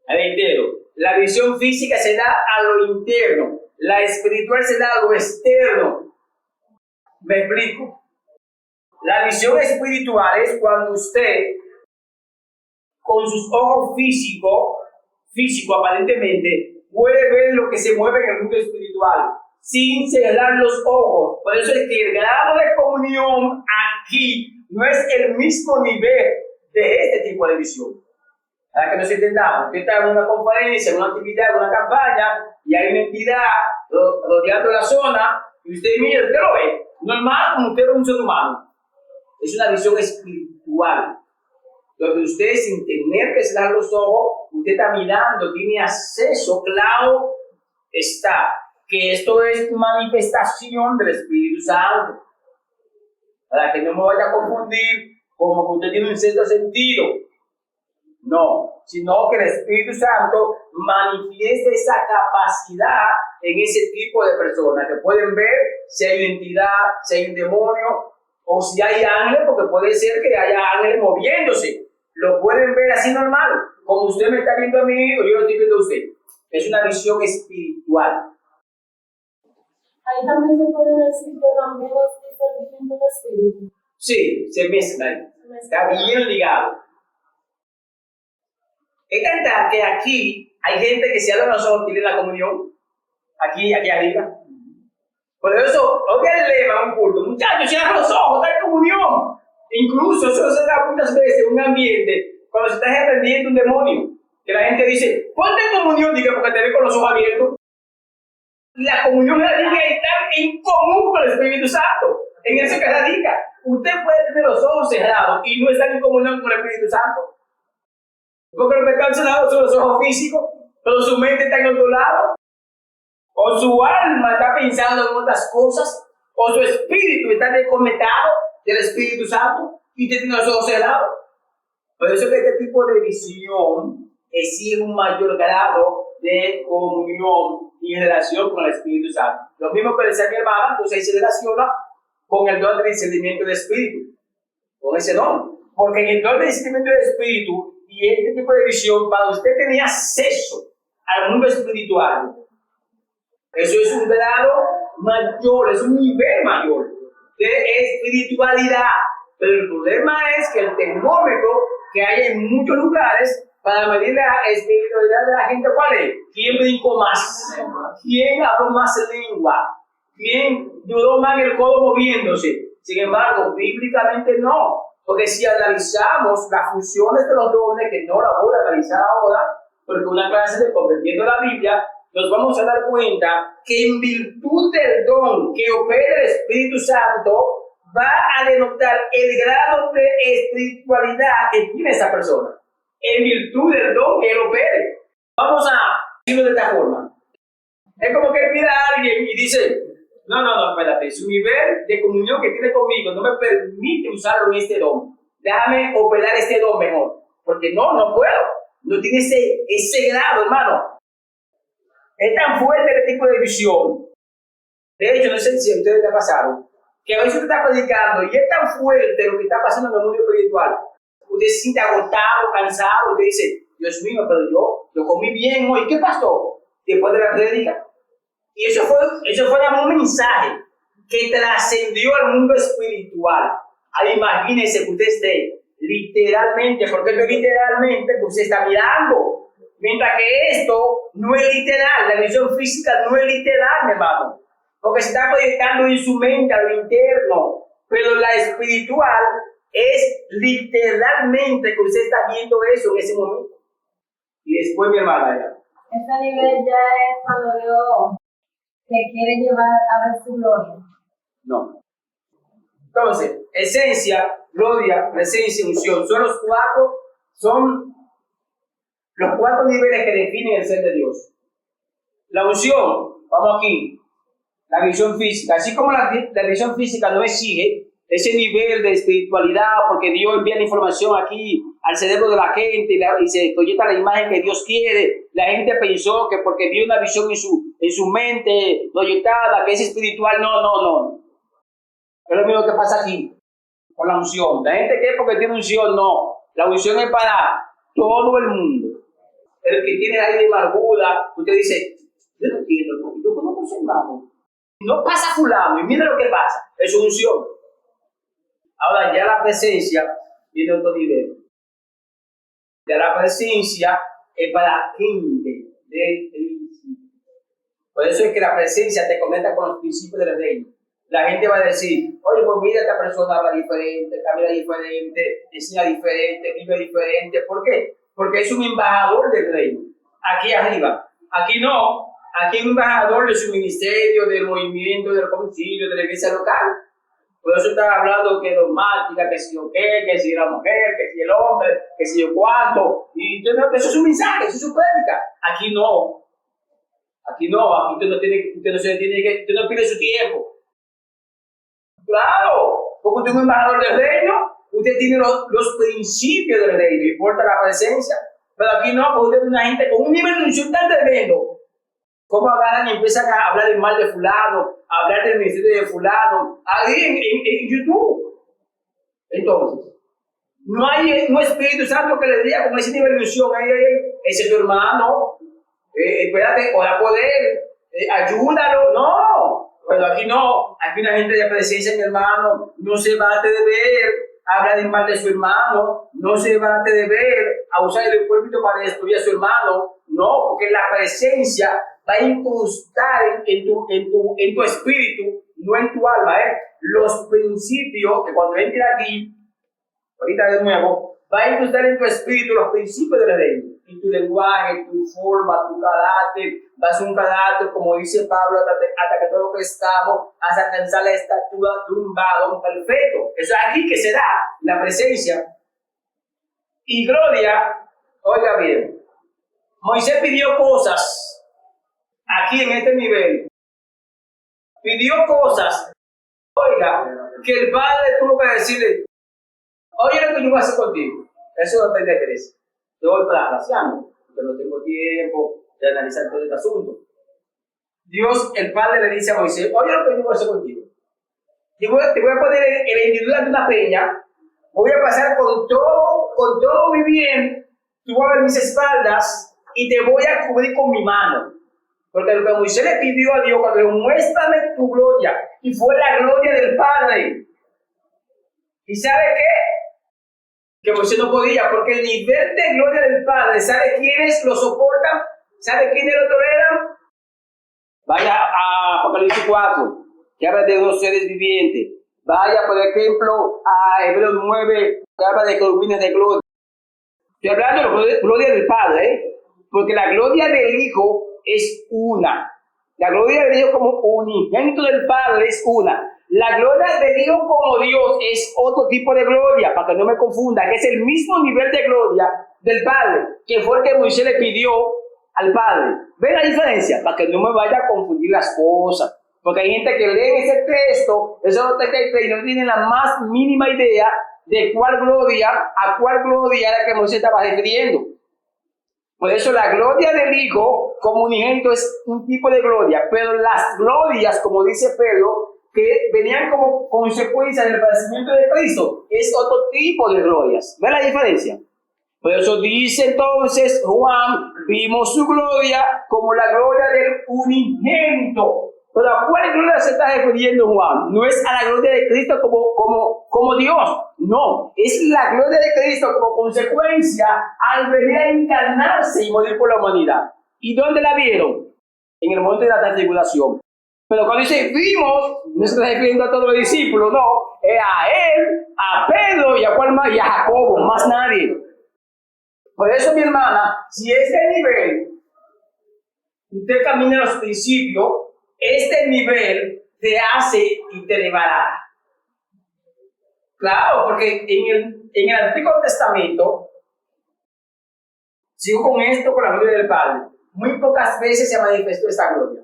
Reitero, La visión física se da a lo interno, la espiritual se da a lo externo. ¿Me explico? La visión espiritual es cuando usted, con sus ojos físico aparentemente, puede ver lo que se mueve en el mundo espiritual, sin cerrar los ojos. Por eso es que el grado de comunión aquí no es el mismo nivel de este tipo de visión. Para que nos entendamos, usted está en una conferencia, en una actividad, en una campaña, y hay una entidad rodeando la zona, y usted mira, usted lo ve, normal como usted ve un ser humano. Es una visión espiritual, donde usted, sin tener que cerrar los ojos, usted está mirando, tiene acceso, claro está, que esto es manifestación del Espíritu Santo. Para que no me vaya a confundir como que usted tiene un sexto sentido. No, sino que el Espíritu Santo manifiesta esa capacidad en ese tipo de personas que pueden ver si hay una entidad, si hay un demonio o si hay ángeles, porque puede ser que haya ángeles moviéndose. Lo pueden ver así normal, como usted me está viendo a mí o yo lo estoy viendo a usted. Es una visión espiritual. Ahí también se puede decir que también es discernimiento de espíritu. Sí, se mezcla ahí. Está bien ligado. Es verdad que aquí hay gente que si abre los ojos tiene la comunión. Aquí arriba. Por eso, oiga el lema en un culto. Muchachos, cierran los ojos, está en comunión. Incluso eso se da muchas veces en un ambiente cuando se está reprendiendo un demonio. Que la gente dice, ponte en comunión, diga, porque te ve con los ojos abiertos. Y la comunión radica en estar en común con el Espíritu Santo. En eso que radica. Usted puede tener los ojos cerrados y no estar en comunión con el Espíritu Santo. Porque lo que están cerrados son los ojos físicos, pero su mente está en otro lado. O su alma está pensando en otras cosas, o su espíritu está desconectado del Espíritu Santo y usted tiene los ojos cerrados. Por eso que este tipo de visión exige un mayor grado de comunión y relación con el Espíritu Santo. Lo mismo que decía mi hermana, entonces ahí se relaciona con el don de discernimiento de espíritu, con ese don. Porque en el don de discernimiento de espíritu y este tipo de visión, para usted tener acceso al mundo espiritual, eso es un grado mayor, es un nivel mayor de espiritualidad. Pero el problema es que el termómetro que hay en muchos lugares para medir la espiritualidad de la gente, ¿cuál es? ¿Quién brincó más? ¿Quién habló más lengua? ¿Quién duró más en el codo moviéndose? Sin embargo, bíblicamente no. Porque si analizamos las funciones de los dones, que no la voy a analizar ahora, porque una clase de comprendiendo la Biblia, nos vamos a dar cuenta que en virtud del don que opera el Espíritu Santo, va a denotar el grado de espiritualidad que tiene esa persona. En virtud del don que él opere. Vamos a decirlo de esta forma. Es como que mira a alguien y dice, no, espérate, su nivel de comunión que tiene conmigo no me permite usarlo en este don. Déjame operar este don mejor. Porque no puedo. No tiene ese grado, hermano. Es tan fuerte este tipo de visión. De hecho, no sé si a ustedes les ha pasado, que a veces usted está predicando y es tan fuerte lo que está pasando en el mundo espiritual. Usted se siente agotado, cansado, usted dice, Dios mío, pero yo comí bien hoy. ¿Qué pasó? Después de la prédica. Y eso fue un mensaje que trascendió al mundo espiritual. Ahí imagínese que usted esté literalmente, porque esto es literalmente, que usted está mirando. Mientras que esto no es literal, la visión física no es literal, mi hermano. Porque se está proyectando en su mente a lo interno. Pero la espiritual es literalmente que usted está viendo eso en ese momento. Y después, mi hermana, ya. Este nivel ya es cuando Dios te quiere llevar a ver su gloria. No. Entonces, esencia, gloria, presencia, unción, son los cuatro niveles que definen el ser de Dios. La unción, vamos aquí, la visión física. Así como la visión física no exige ese nivel de espiritualidad, porque Dios envía la información aquí al cerebro de la gente y se proyecta la imagen que Dios quiere. La gente pensó que porque vio una visión en su mente proyectada, que es espiritual. No. Es lo mismo que pasa aquí con la unción. La gente cree porque tiene unción, no. La unción es para todo el mundo. el que tiene ahí de amargura, usted dice, yo no entiendo, yo conozco a su hermano, no pasa fulano, y mira lo que pasa, es unción. Ahora ya la presencia viene a otro nivel. Ya la presencia es para gente del principio. Por eso es que la presencia te conecta con los principios del reino. La gente va a decir, oye, pues mira, esta persona habla diferente, camina diferente, enseña diferente, vive diferente. ¿Por qué? Porque es un embajador del reino. Aquí arriba. Aquí no. Aquí es un embajador de su ministerio, del movimiento, del concilio, de la iglesia local. Por eso estaba hablando que dogmática, que si yo qué, que si la mujer, que si el hombre, que si yo cuánto. Y eso es un mensaje, eso es su prédica. Aquí no. Aquí no, aquí usted no pide su tiempo. Claro, porque usted es un embajador del reino, usted tiene los principios del reino, importa la presencia. Pero aquí no, porque usted es una gente con un nivel de unción tan tremendo. ¿Cómo agarran y empiezan a hablar del mal de fulano, a hablar del ministerio de fulano? Ahí en YouTube. Entonces, no hay un Espíritu Santo que le diga con ese nivel de unción, ese es tu hermano, espérate, ora por él, ayúdalo. No, pero aquí no, aquí una gente de presencia, mi hermano, no se bate de ver, habla de mal de su hermano, no se bate de ver, a usar el pueblo para destruir a su hermano. No, porque la presencia va a incrustar en tu espíritu, no en tu alma, los principios que cuando entre aquí, ahorita de nuevo, va a incrustar en tu espíritu los principios del reino, en tu lenguaje, tu forma, tu carácter. Va a ser un carácter, como dice Pablo, hasta que todos los que estamos, hasta alcanzar la estatura de un varón perfecto. Eso es aquí que se da la presencia. Y gloria, oiga bien, Moisés pidió cosas aquí en este nivel. Pidió cosas, oiga, que el padre tuvo que decirle, oye lo que yo voy a hacer contigo. Eso no te interesa. Yo voy parafraseando, porque no tengo tiempo de analizar todo este asunto. Dios, el padre, le dice a Moisés, oye lo que yo voy a hacer contigo. Te voy a poner en la hendidura de una peña, voy a pasar con todo mi bien, tú vas a ver mis espaldas y te voy a cubrir con mi mano. Porque lo que Moisés le pidió a Dios, cuando le muéstrame tu gloria, y fue la gloria del Padre. ¿Y sabe qué? Que Moisés no podía, porque el nivel de gloria del Padre, ¿sabe quiénes lo soportan? ¿Sabe quiénes lo toleran? Vaya a Apocalipsis 4, que habla de dos seres vivientes. Vaya, por ejemplo, a Hebreos 9, que habla de querubines de gloria. Estoy hablando de la gloria del Padre, porque la gloria del Hijo es una. La gloria del Hijo como unigénito del Padre es una. La gloria del Hijo como Dios es otro tipo de gloria, para que no me confunda, que es el mismo nivel de gloria del Padre, que fue el que Moisés le pidió al Padre. ¿Ven la diferencia? Para que no me vaya a confundir las cosas. Porque hay gente que lee ese texto, eso y no tienen la más mínima idea de a cuál gloria era que Moisés estaba refiriendo. Por eso la gloria del Hijo como unigénito es un tipo de gloria, pero las glorias, como dice Pedro, que venían como consecuencia del padecimiento de Cristo, es otro tipo de glorias. ¿Ven la diferencia? Por eso dice entonces Juan, vimos su gloria como la gloria del unigénito. Pero ¿a cuál gloria se está refiriendo Juan? No es a la gloria de Cristo como Dios, no, es la gloria de Cristo como consecuencia al venir a encarnarse y morir por la humanidad. ¿Y dónde la vieron? En el monte de la transfiguración. Pero cuando dice vimos, no se está refiriendo a todos los discípulos, no, es a él, a Pedro y a cuál más, y a Jacobo, más nadie. Por eso, mi hermana, si este nivel, usted camina los principios, este nivel te hace y te elevará. Claro, porque en el Antiguo Testamento, sigo con esto, con la gloria del Padre, muy pocas veces se manifestó esta gloria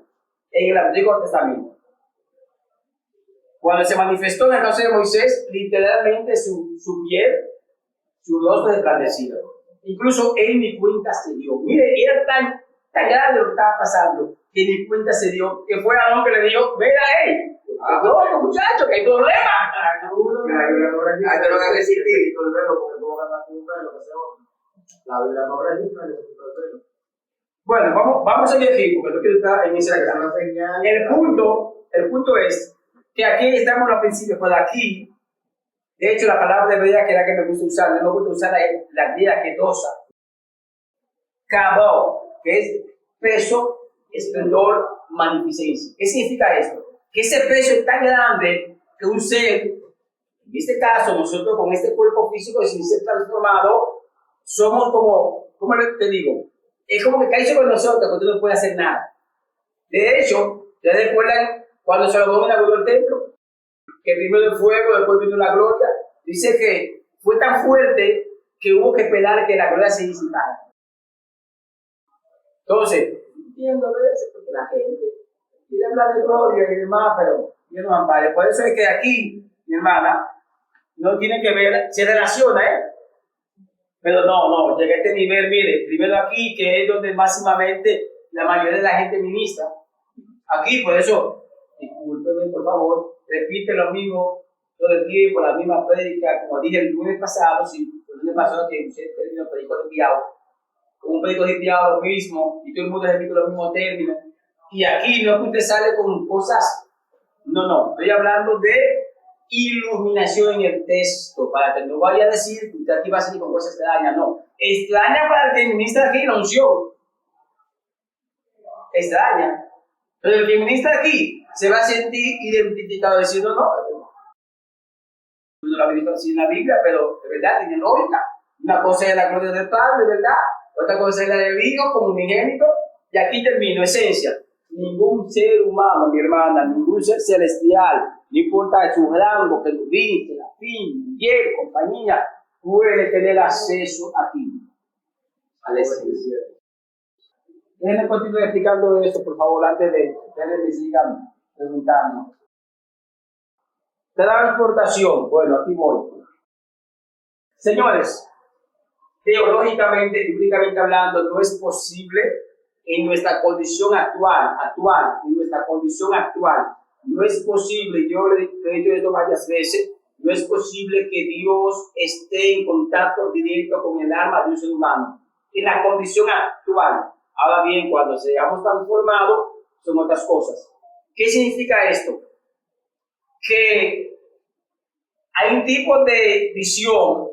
en el Antiguo Testamento. Cuando se manifestó en el caso de Moisés, literalmente su piel, su rostro resplandecido. Incluso él ni cuenta se dio. Mire, era tan grande lo que estaba pasando que ni cuenta se dio, que fue Aarón que le dijo, mira, no, muchacho, que hay problema. Te lo voy a resistir. La Biblia no registra el velo. Bueno, vamos a seguir porque no quiero estar en esa Una señal. El punto es que aquí estamos al principio, pero aquí, de hecho, la palabra de verdad que es la que me gusta usar, no me gusta usar la griega quedosa. Kabod, que es peso, esplendor, magnificencia. ¿Qué significa esto? Que ese peso es tan grande que un ser, en este caso nosotros con este cuerpo físico, sin ser transformado, somos como, ¿cómo te digo? Es como que cae sobre nosotros cuando tú no puedes hacer nada. De hecho, ¿ya recuerdan cuando Salomón inauguró el templo? Que primero el fuego, después vino la gloria. Dice que fue tan fuerte que hubo que esperar que la gloria se disipara. Entonces, entiendo a veces porque la gente quiere hablar de gloria y demás, pero yo no me ampare. Por eso es que aquí, mi hermana, no tiene que ver, se relaciona, pero no, llegué a este nivel, mire, primero aquí, que es donde máximamente la mayoría de la gente ministra. Aquí, por eso, discúlpeme, por favor, repite lo mismo todo el tiempo, la misma prédica, como dije el lunes pasado, sí, el lunes pasado que usted terminó el prédico desviado, como un prédico desviado lo mismo, y todo el mundo repite los mismos términos, y aquí no es que usted sale con cosas, no, estoy hablando de iluminación en el texto, para que no vaya a decir que usted aquí va a salir con cosas extrañas, no, extraña para el que ministra aquí la unción, extraña. Pero el que ministra aquí se va a sentir identificado diciendo, no lo ha visto así en la Biblia, pero de verdad tiene lógica. Una cosa es la gloria del Padre, de verdad, otra cosa es la del Hijo como unigénito, y aquí termino, esencia. Ningún ser humano, mi hermana, ningún ser celestial, no importa su rango, querubín, serafín, Miguel, compañía, puede tener acceso aquí, a la esencia. Déjenme continuar explicando esto, por favor, antes de ustedes me sigan preguntando. Transportación. Bueno, aquí voy. Señores, teológicamente, bíblicamente hablando, no es posible en nuestra condición actual, no es posible, yo le he dicho esto varias veces, no es posible que Dios esté en contacto directo con el alma de un ser humano. En la condición actual. Ahora bien, cuando seamos transformados, son otras cosas. ¿Qué significa esto? Que hay un tipo de visión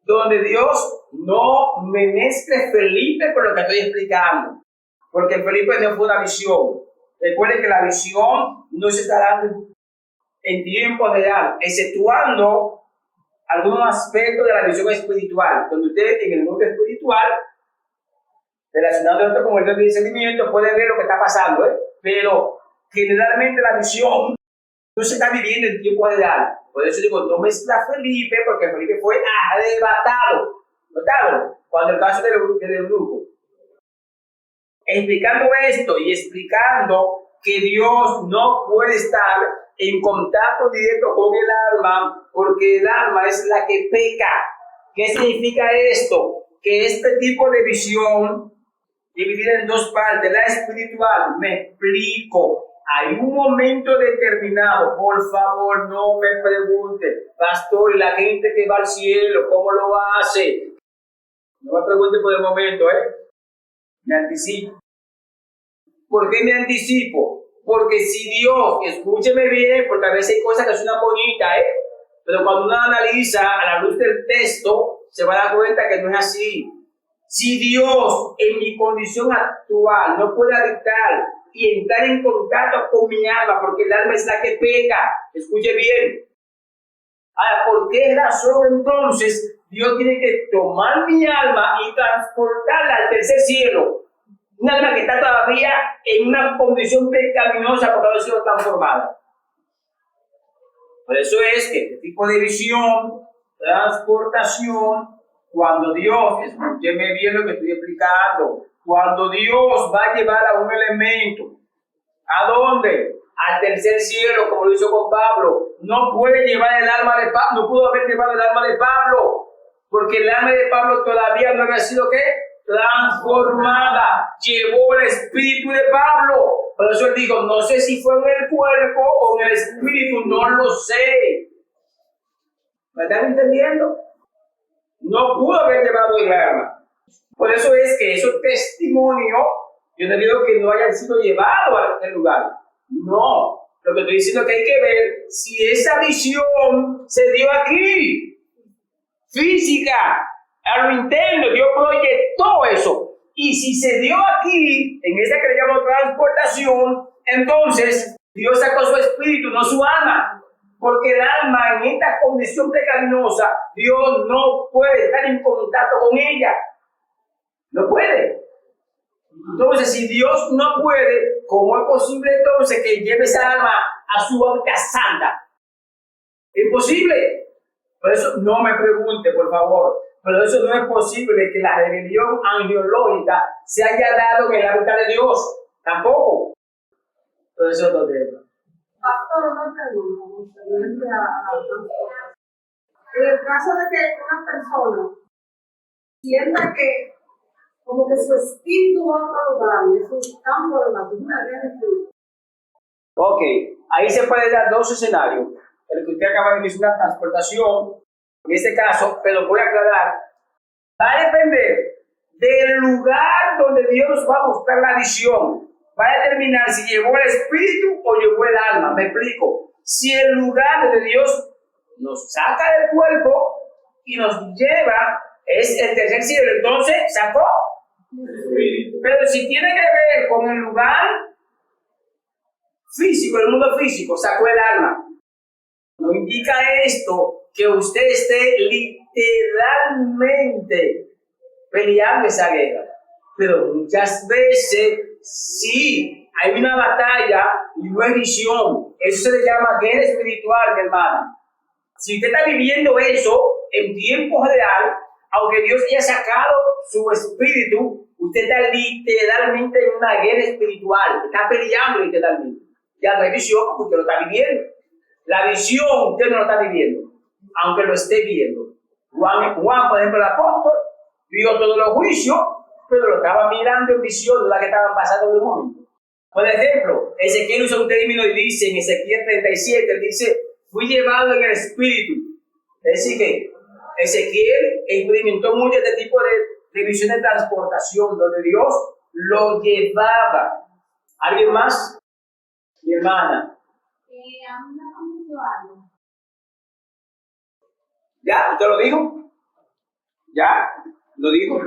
donde Dios no me mezcle Felipe con lo que estoy explicando. Porque Felipe no fue una visión. Recuerden que la visión no se está dando en tiempo real, exceptuando algunos aspectos de la visión espiritual, donde usted en el mundo espiritual, relacionado esto con el don de discernimiento, puede ver lo que está pasando, pero generalmente la visión no se está viviendo en tiempo real. Por eso digo, no mezcla Felipe, porque Felipe fue arrebatado. ¿Notaron? Cuando el caso del eunuco. Explicando esto y explicando que Dios no puede estar en contacto directo con el alma, porque el alma es la que peca. ¿Qué significa esto? Que este tipo de visión, dividida en dos partes, la espiritual, me explico. Hay un momento determinado, por favor, no me pregunte, pastor, y la gente que va al cielo, ¿cómo lo hace? No me pregunte por el momento, me anticipo. ¿Por qué me anticipo? Porque si Dios, escúcheme bien, porque a veces hay cosas que suenan bonitas, pero cuando uno analiza a la luz del texto, se va a dar cuenta que no es así. Si Dios, en mi condición actual, no puede dictar y entrar en contacto con mi alma, porque el alma es la que peca, escuche bien. Ahora, ¿por qué razón entonces Dios tiene que tomar mi alma y transportarla al tercer cielo? Un alma que está todavía en una condición pecaminosa porque ha sido transformada. Por eso es que este tipo de visión, transportación, cuando Dios, escúcheme bien lo que estoy explicando, cuando Dios va a llevar a un elemento, ¿a dónde? Al tercer cielo, como lo hizo con Pablo. No puede llevar el alma de Pablo, no pudo haber llevado el alma de Pablo, porque el alma de Pablo todavía no había sido, ¿qué? Transformada. Llevó el espíritu de Pablo. Por eso él dijo, no sé si fue en el cuerpo o en el espíritu, no lo sé. ¿Me están entendiendo? No pudo haber llevado el alma. Por eso es que esos testimonios, yo no digo que no hayan sido llevados a aquel lugar. No, lo que estoy diciendo es que hay que ver si esa visión se dio aquí, física, a lo interno, Dios proyectó eso. Y si se dio aquí, en esa que le llamamos transportación, entonces Dios sacó su espíritu, no su alma. Porque el alma en esta condición pecaminosa, Dios no puede estar en contacto con ella. No puede. Entonces, si Dios no puede, ¿cómo es posible entonces que lleve esa alma a su hábitat santa? Imposible. Por eso no me pregunte, por favor. Pero eso no es posible que la rebelión angiológica se haya dado en el hábitat de Dios. Tampoco. Pero eso es otro tema. Pastor, una pregunta, referente a la transportación. En el caso de que una persona sienta que como que su espíritu va a otro lugar y es un campo de batalla, una guerra espiritual. Ok, ahí se puede dar dos escenarios. El que usted acaba de mencionar, transportación, en este caso, pero voy a aclarar, va a depender del lugar donde Dios nos va a mostrar la visión. Va a determinar si llevó el espíritu o llevó el alma. Me explico. Si el lugar donde Dios nos saca del cuerpo y nos lleva es el tercer cielo, entonces sacó. Pero si tiene que ver con el lugar físico, el mundo físico, sacó el alma. No indica esto que usted esté literalmente peleando esa guerra. Pero muchas veces sí hay una batalla y no hay visión. Eso se le llama guerra espiritual, mi hermana. Si usted está viviendo eso en tiempo real, aunque Dios haya sacado su espíritu, usted está literalmente en una guerra espiritual. Está peleando literalmente. Ya no hay visión porque usted lo está viviendo. La visión usted no lo está viviendo, aunque lo esté viendo. Juan, por ejemplo, el apóstol, vio todos los juicios, pero lo estaba mirando en visión de la que estaban pasando en el momento. Por ejemplo, Ezequiel usa un término y dice en Ezequiel 37, él dice, fui llevado en el espíritu. Es decir, que Ezequiel experimentó mucho este tipo de visión de transportación, donde Dios lo llevaba. ¿Alguien más? Mi hermana. A mí me comentó algo. ¿Ya? ¿Usted lo dijo? ¿Ya? ¿Lo dijo?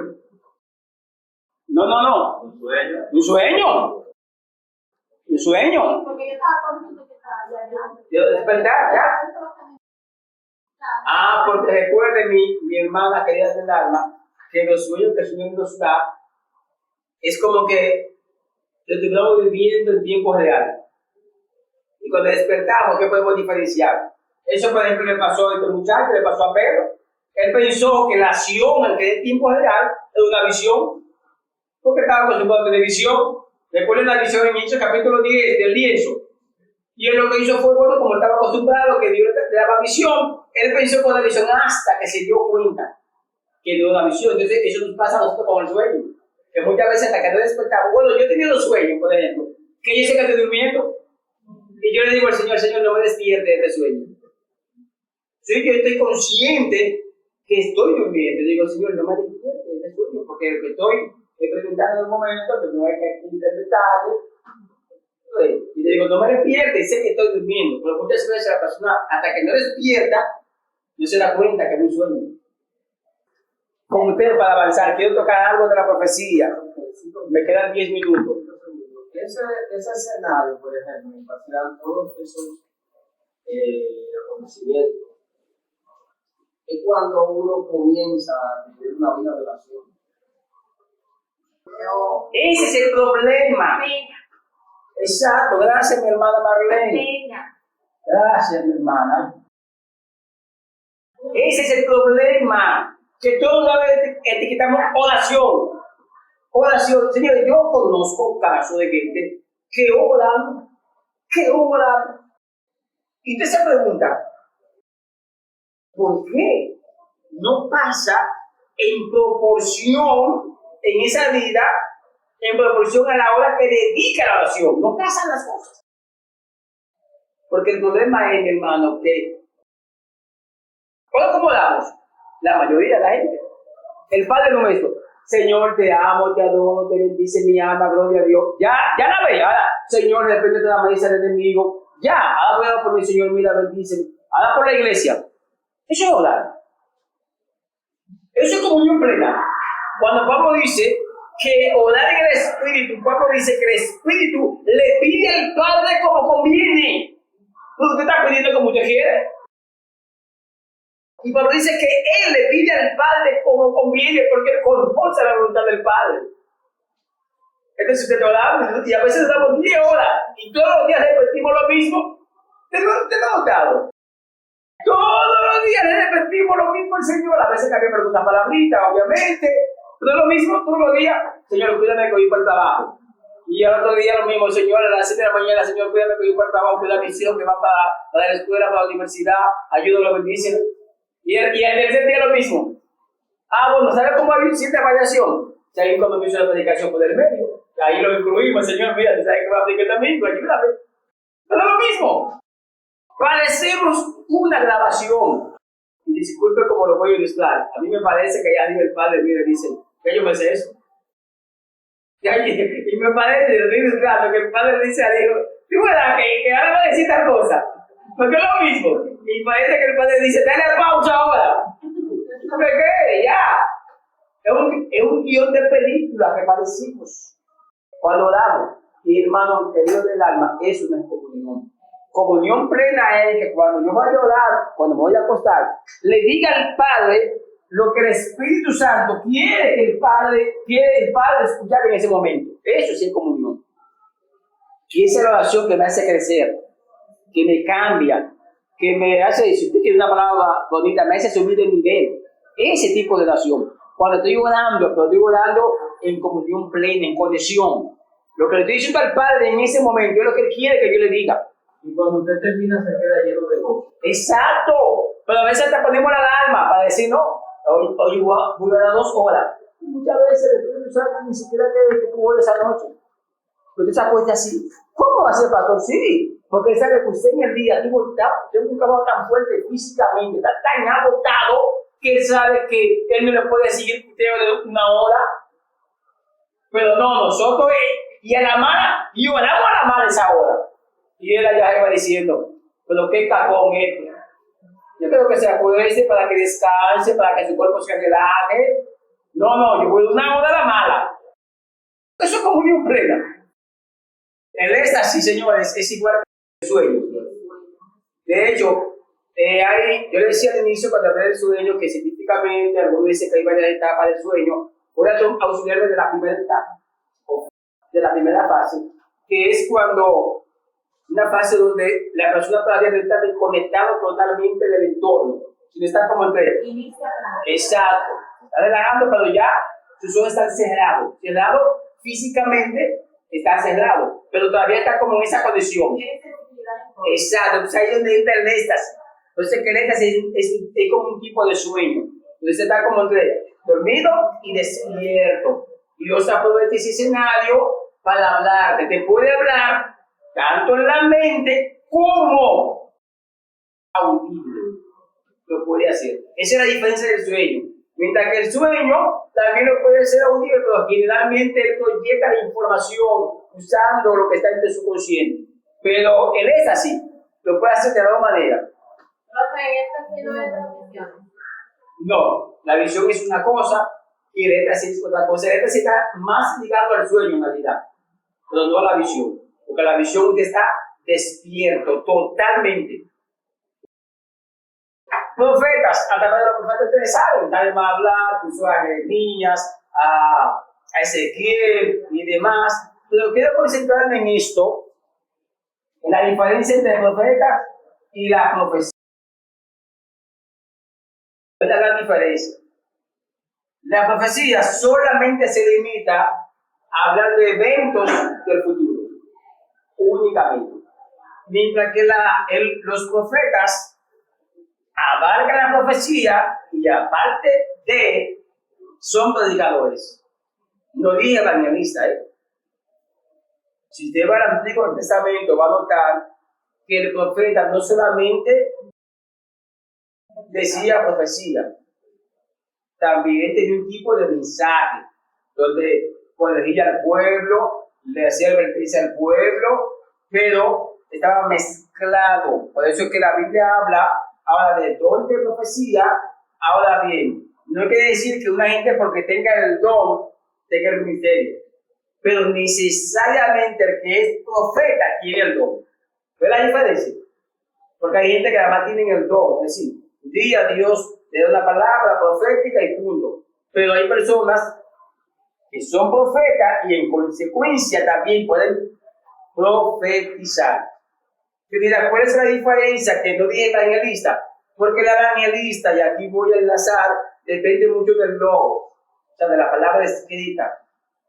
No. Un sueño. ¿Un sueño? ¿Un sueño? Porque yo estaba consciente que estaba allá adelante. ¿De despertar? ¿Ya? Ah, porque recuerde mi hermana querida del alma, que los sueños que el Señor nos da es como que lo estuviéramos viviendo en tiempo real. Y cuando despertamos, ¿qué podemos diferenciar? Eso, por ejemplo, le pasó a este muchacho, le pasó a Pedro. Él pensó que la acción en aquel tiempo real era una visión, porque estaba acostumbrado a tener visión. Recuerden la visión en Hechos capítulo 10 del lienzo. Y él lo que hizo fue, bueno, como estaba acostumbrado que Dios le daba visión, él pensó con la visión hasta que se dio cuenta que dio la visión. Entonces, eso nos pasa a nosotros con el sueño. Que muchas veces hasta que no despertamos, bueno, yo he tenido sueños, por ejemplo, que yo sé que estoy durmiendo. Y yo le digo al Señor, no me despierte de este sueño. Sí, yo estoy consciente que estoy durmiendo. Digo, Señor, no me despierte de este sueño, porque lo que estoy experimentando en el momento, pues no hay que interpretarlo. Y le digo, no me despierte, y sé que estoy durmiendo. Pero muchas veces la persona, hasta que no despierta, no se da cuenta que es un sueño. Con usted, para avanzar, quiero tocar algo de la profecía. Me quedan 10 minutos. Ese escenario, por ejemplo, en base a todos esos acontecimientos, es cuando uno comienza a vivir una vida de oración. Ese es el problema. Exacto, gracias mi hermana Marlene. Gracias mi hermana. Ese es el problema, que todos la vez etiquetamos oración. Oración, Señor, yo conozco casos de gente que oran. Y usted se pregunta, ¿por qué no pasa en proporción en esa vida, en proporción a la hora que dedica a la oración? No pasan las cosas. Porque el problema es, mi hermano, que ¿cómo damos? La mayoría de la gente. El Padre nuestro. Señor, te amo, te adoro, te bendice mi alma, gloria a Dios. Ya la ve. Ahora, Señor, de repente te la mesa del enemigo. Ya, ahora voy a orar por mi Señor, mira, bendice. Ahora por la iglesia. Eso es orar. Eso es comunión plena. Cuando Pablo dice que orar en el Espíritu, Pablo dice que el Espíritu le pide al Padre como conviene. Usted está pidiendo como usted quiere. Y Pablo dice que él le pide al Padre como conviene, porque él conoce la voluntad del Padre. Entonces usted está orando y a veces damos 10 horas y todos los días repetimos lo mismo. ¿Usted lo ha notado? Todos los días le repetimos lo mismo al Señor. A veces cambiamos algunas palabritas, obviamente. Pero lo mismo todos los días. Señor, cuídame que voy para el trabajo. Y al otro día lo mismo. Señor, a las 7 de la mañana, Señor, cuídame que voy para el trabajo. Cuida a mis hijos que van para la escuela, para la universidad. Ayúdalo, bendice. Y el tercer día lo mismo. Bueno, ¿sabes cómo hay cierta variación? Si alguien cuando me hizo la predicación por el medio, ahí lo incluimos, Señor, mira, ¿sabes que va a aplicar también? Ayúdame. Pero lo mismo. Parecemos una grabación. Y disculpe cómo lo voy a ilustrar. A mí me parece que ya dijo el Padre, mire, dice, que yo me sé eso. Y me parece, lo estoy ilustrando, que el Padre dice a Dios, tú verás que ahora va a decir tal cosa. Porque es lo mismo. Y parece que el Padre dice, dale pausa ahora. ¿Qué qué? Ya. Es un guión de película que padecimos cuando oramos. Y hermano, querido del alma, eso no es comunión. Comunión plena es que cuando yo vaya a orar, cuando me voy a acostar, le diga al Padre lo que el Espíritu Santo quiere que el Padre escuchar en ese momento. Eso sí es comunión. Y esa es la oración que me hace crecer, que me cambia, que me hace, si usted quiere una palabra bonita, me hace subir de nivel. Ese tipo de oración. Cuando estoy orando en comunión plena, en conexión. Lo que le estoy diciendo al Padre en ese momento es lo que Él quiere que yo le diga. Y cuando usted termina se queda lleno de gozo. Exacto. Pero a veces hasta ponemos la alarma para decir, no, hoy voy a dar 2 horas. Y muchas veces el Espíritu Santo ni siquiera quiere que tú ores esa noche. Pero usted se acuesta así. ¿Cómo va a ser, pastor? Sí. Porque él sabe que usted en el día tengo un trabajo tan fuerte físicamente, está tan agotado, que él sabe que él no le puede seguir usted de 1 hora. Pero no, nosotros, y a la mala, y oramos a la mala esa hora. Y él allá iba diciendo, pero qué cacón este. Yo creo que se acuerde para que descanse, para que su cuerpo se relaje. No, yo voy de 1 hora a la mala. Eso es comunión plena. El éxtasis, señores, es igual que el sueño. De hecho, yo le decía al inicio cuando hablé del sueño que científicamente algunos dicen que hay varias etapas del sueño. Voy a auxiliarme de la primera etapa, o de la primera fase, que es cuando una fase donde la persona todavía no está desconectada totalmente del entorno, sino está como entre... Exacto. Está relajando, pero ya sus ojos están cerrados. Físicamente está cerrado, pero todavía está como en esa condición. Exacto. Entonces ahí es donde entra el éxtasis. Entonces el éxtasis es como un tipo de sueño. Entonces está como entre dormido y despierto. Y Dios aprovecha ese escenario para hablarte. Te puede hablar tanto en la mente como audible. Lo puede hacer. Esa es la diferencia del sueño. Mientras que el sueño también lo puede ser audible, pero generalmente él proyecta la información usando lo que está en tu subconsciente. Pero el éxtasis lo puede hacer de la misma manera. Profe, ¿en éxtasis no es transmisión? No, la visión es una cosa y el éxtasis es otra cosa. El éxtasis está más ligado al sueño en realidad, pero no a la visión. Porque la visión usted está despierto totalmente. Profetas, a través de los profetas ustedes saben, también van a hablar, puso a Jeremías, a Ezequiel y demás. Pero quiero concentrarme en esto, en la diferencia entre profetas y la profecía. ¿Cuál es la gran diferencia? La profecía solamente se limita a hablar de eventos del futuro, únicamente. Mientras que los profetas abarcan la profecía y aparte de, son predicadores. No dije evangelista, Si usted va al Antiguo Testamento, va a notar que el profeta no solamente decía profecía, también tenía un tipo de mensaje. donde corregía al pueblo, le hacía advertencia al pueblo, pero estaba mezclado. Por eso es que la Biblia habla de don de profecía. Ahora bien, no quiere decir que una gente porque tenga el don tenga el ministerio, pero necesariamente el que es profeta tiene el don. ¿Ves la diferencia? Porque hay gente que además tienen el don, es decir, un día Dios le da una palabra profética y punto. Pero hay personas que son profetas y en consecuencia también pueden profetizar. Yo diría, ¿cuál es la diferencia que no dije evangelista? Porque el evangelista, y aquí voy a enlazar, depende mucho del logo, o sea, de la palabra escrita.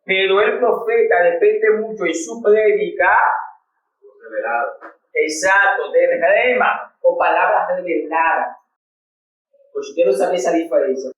Pero el profeta depende mucho en su prédica Revelado. exacto, de rema o palabras reveladas. Pues usted no sabe esa diferencia.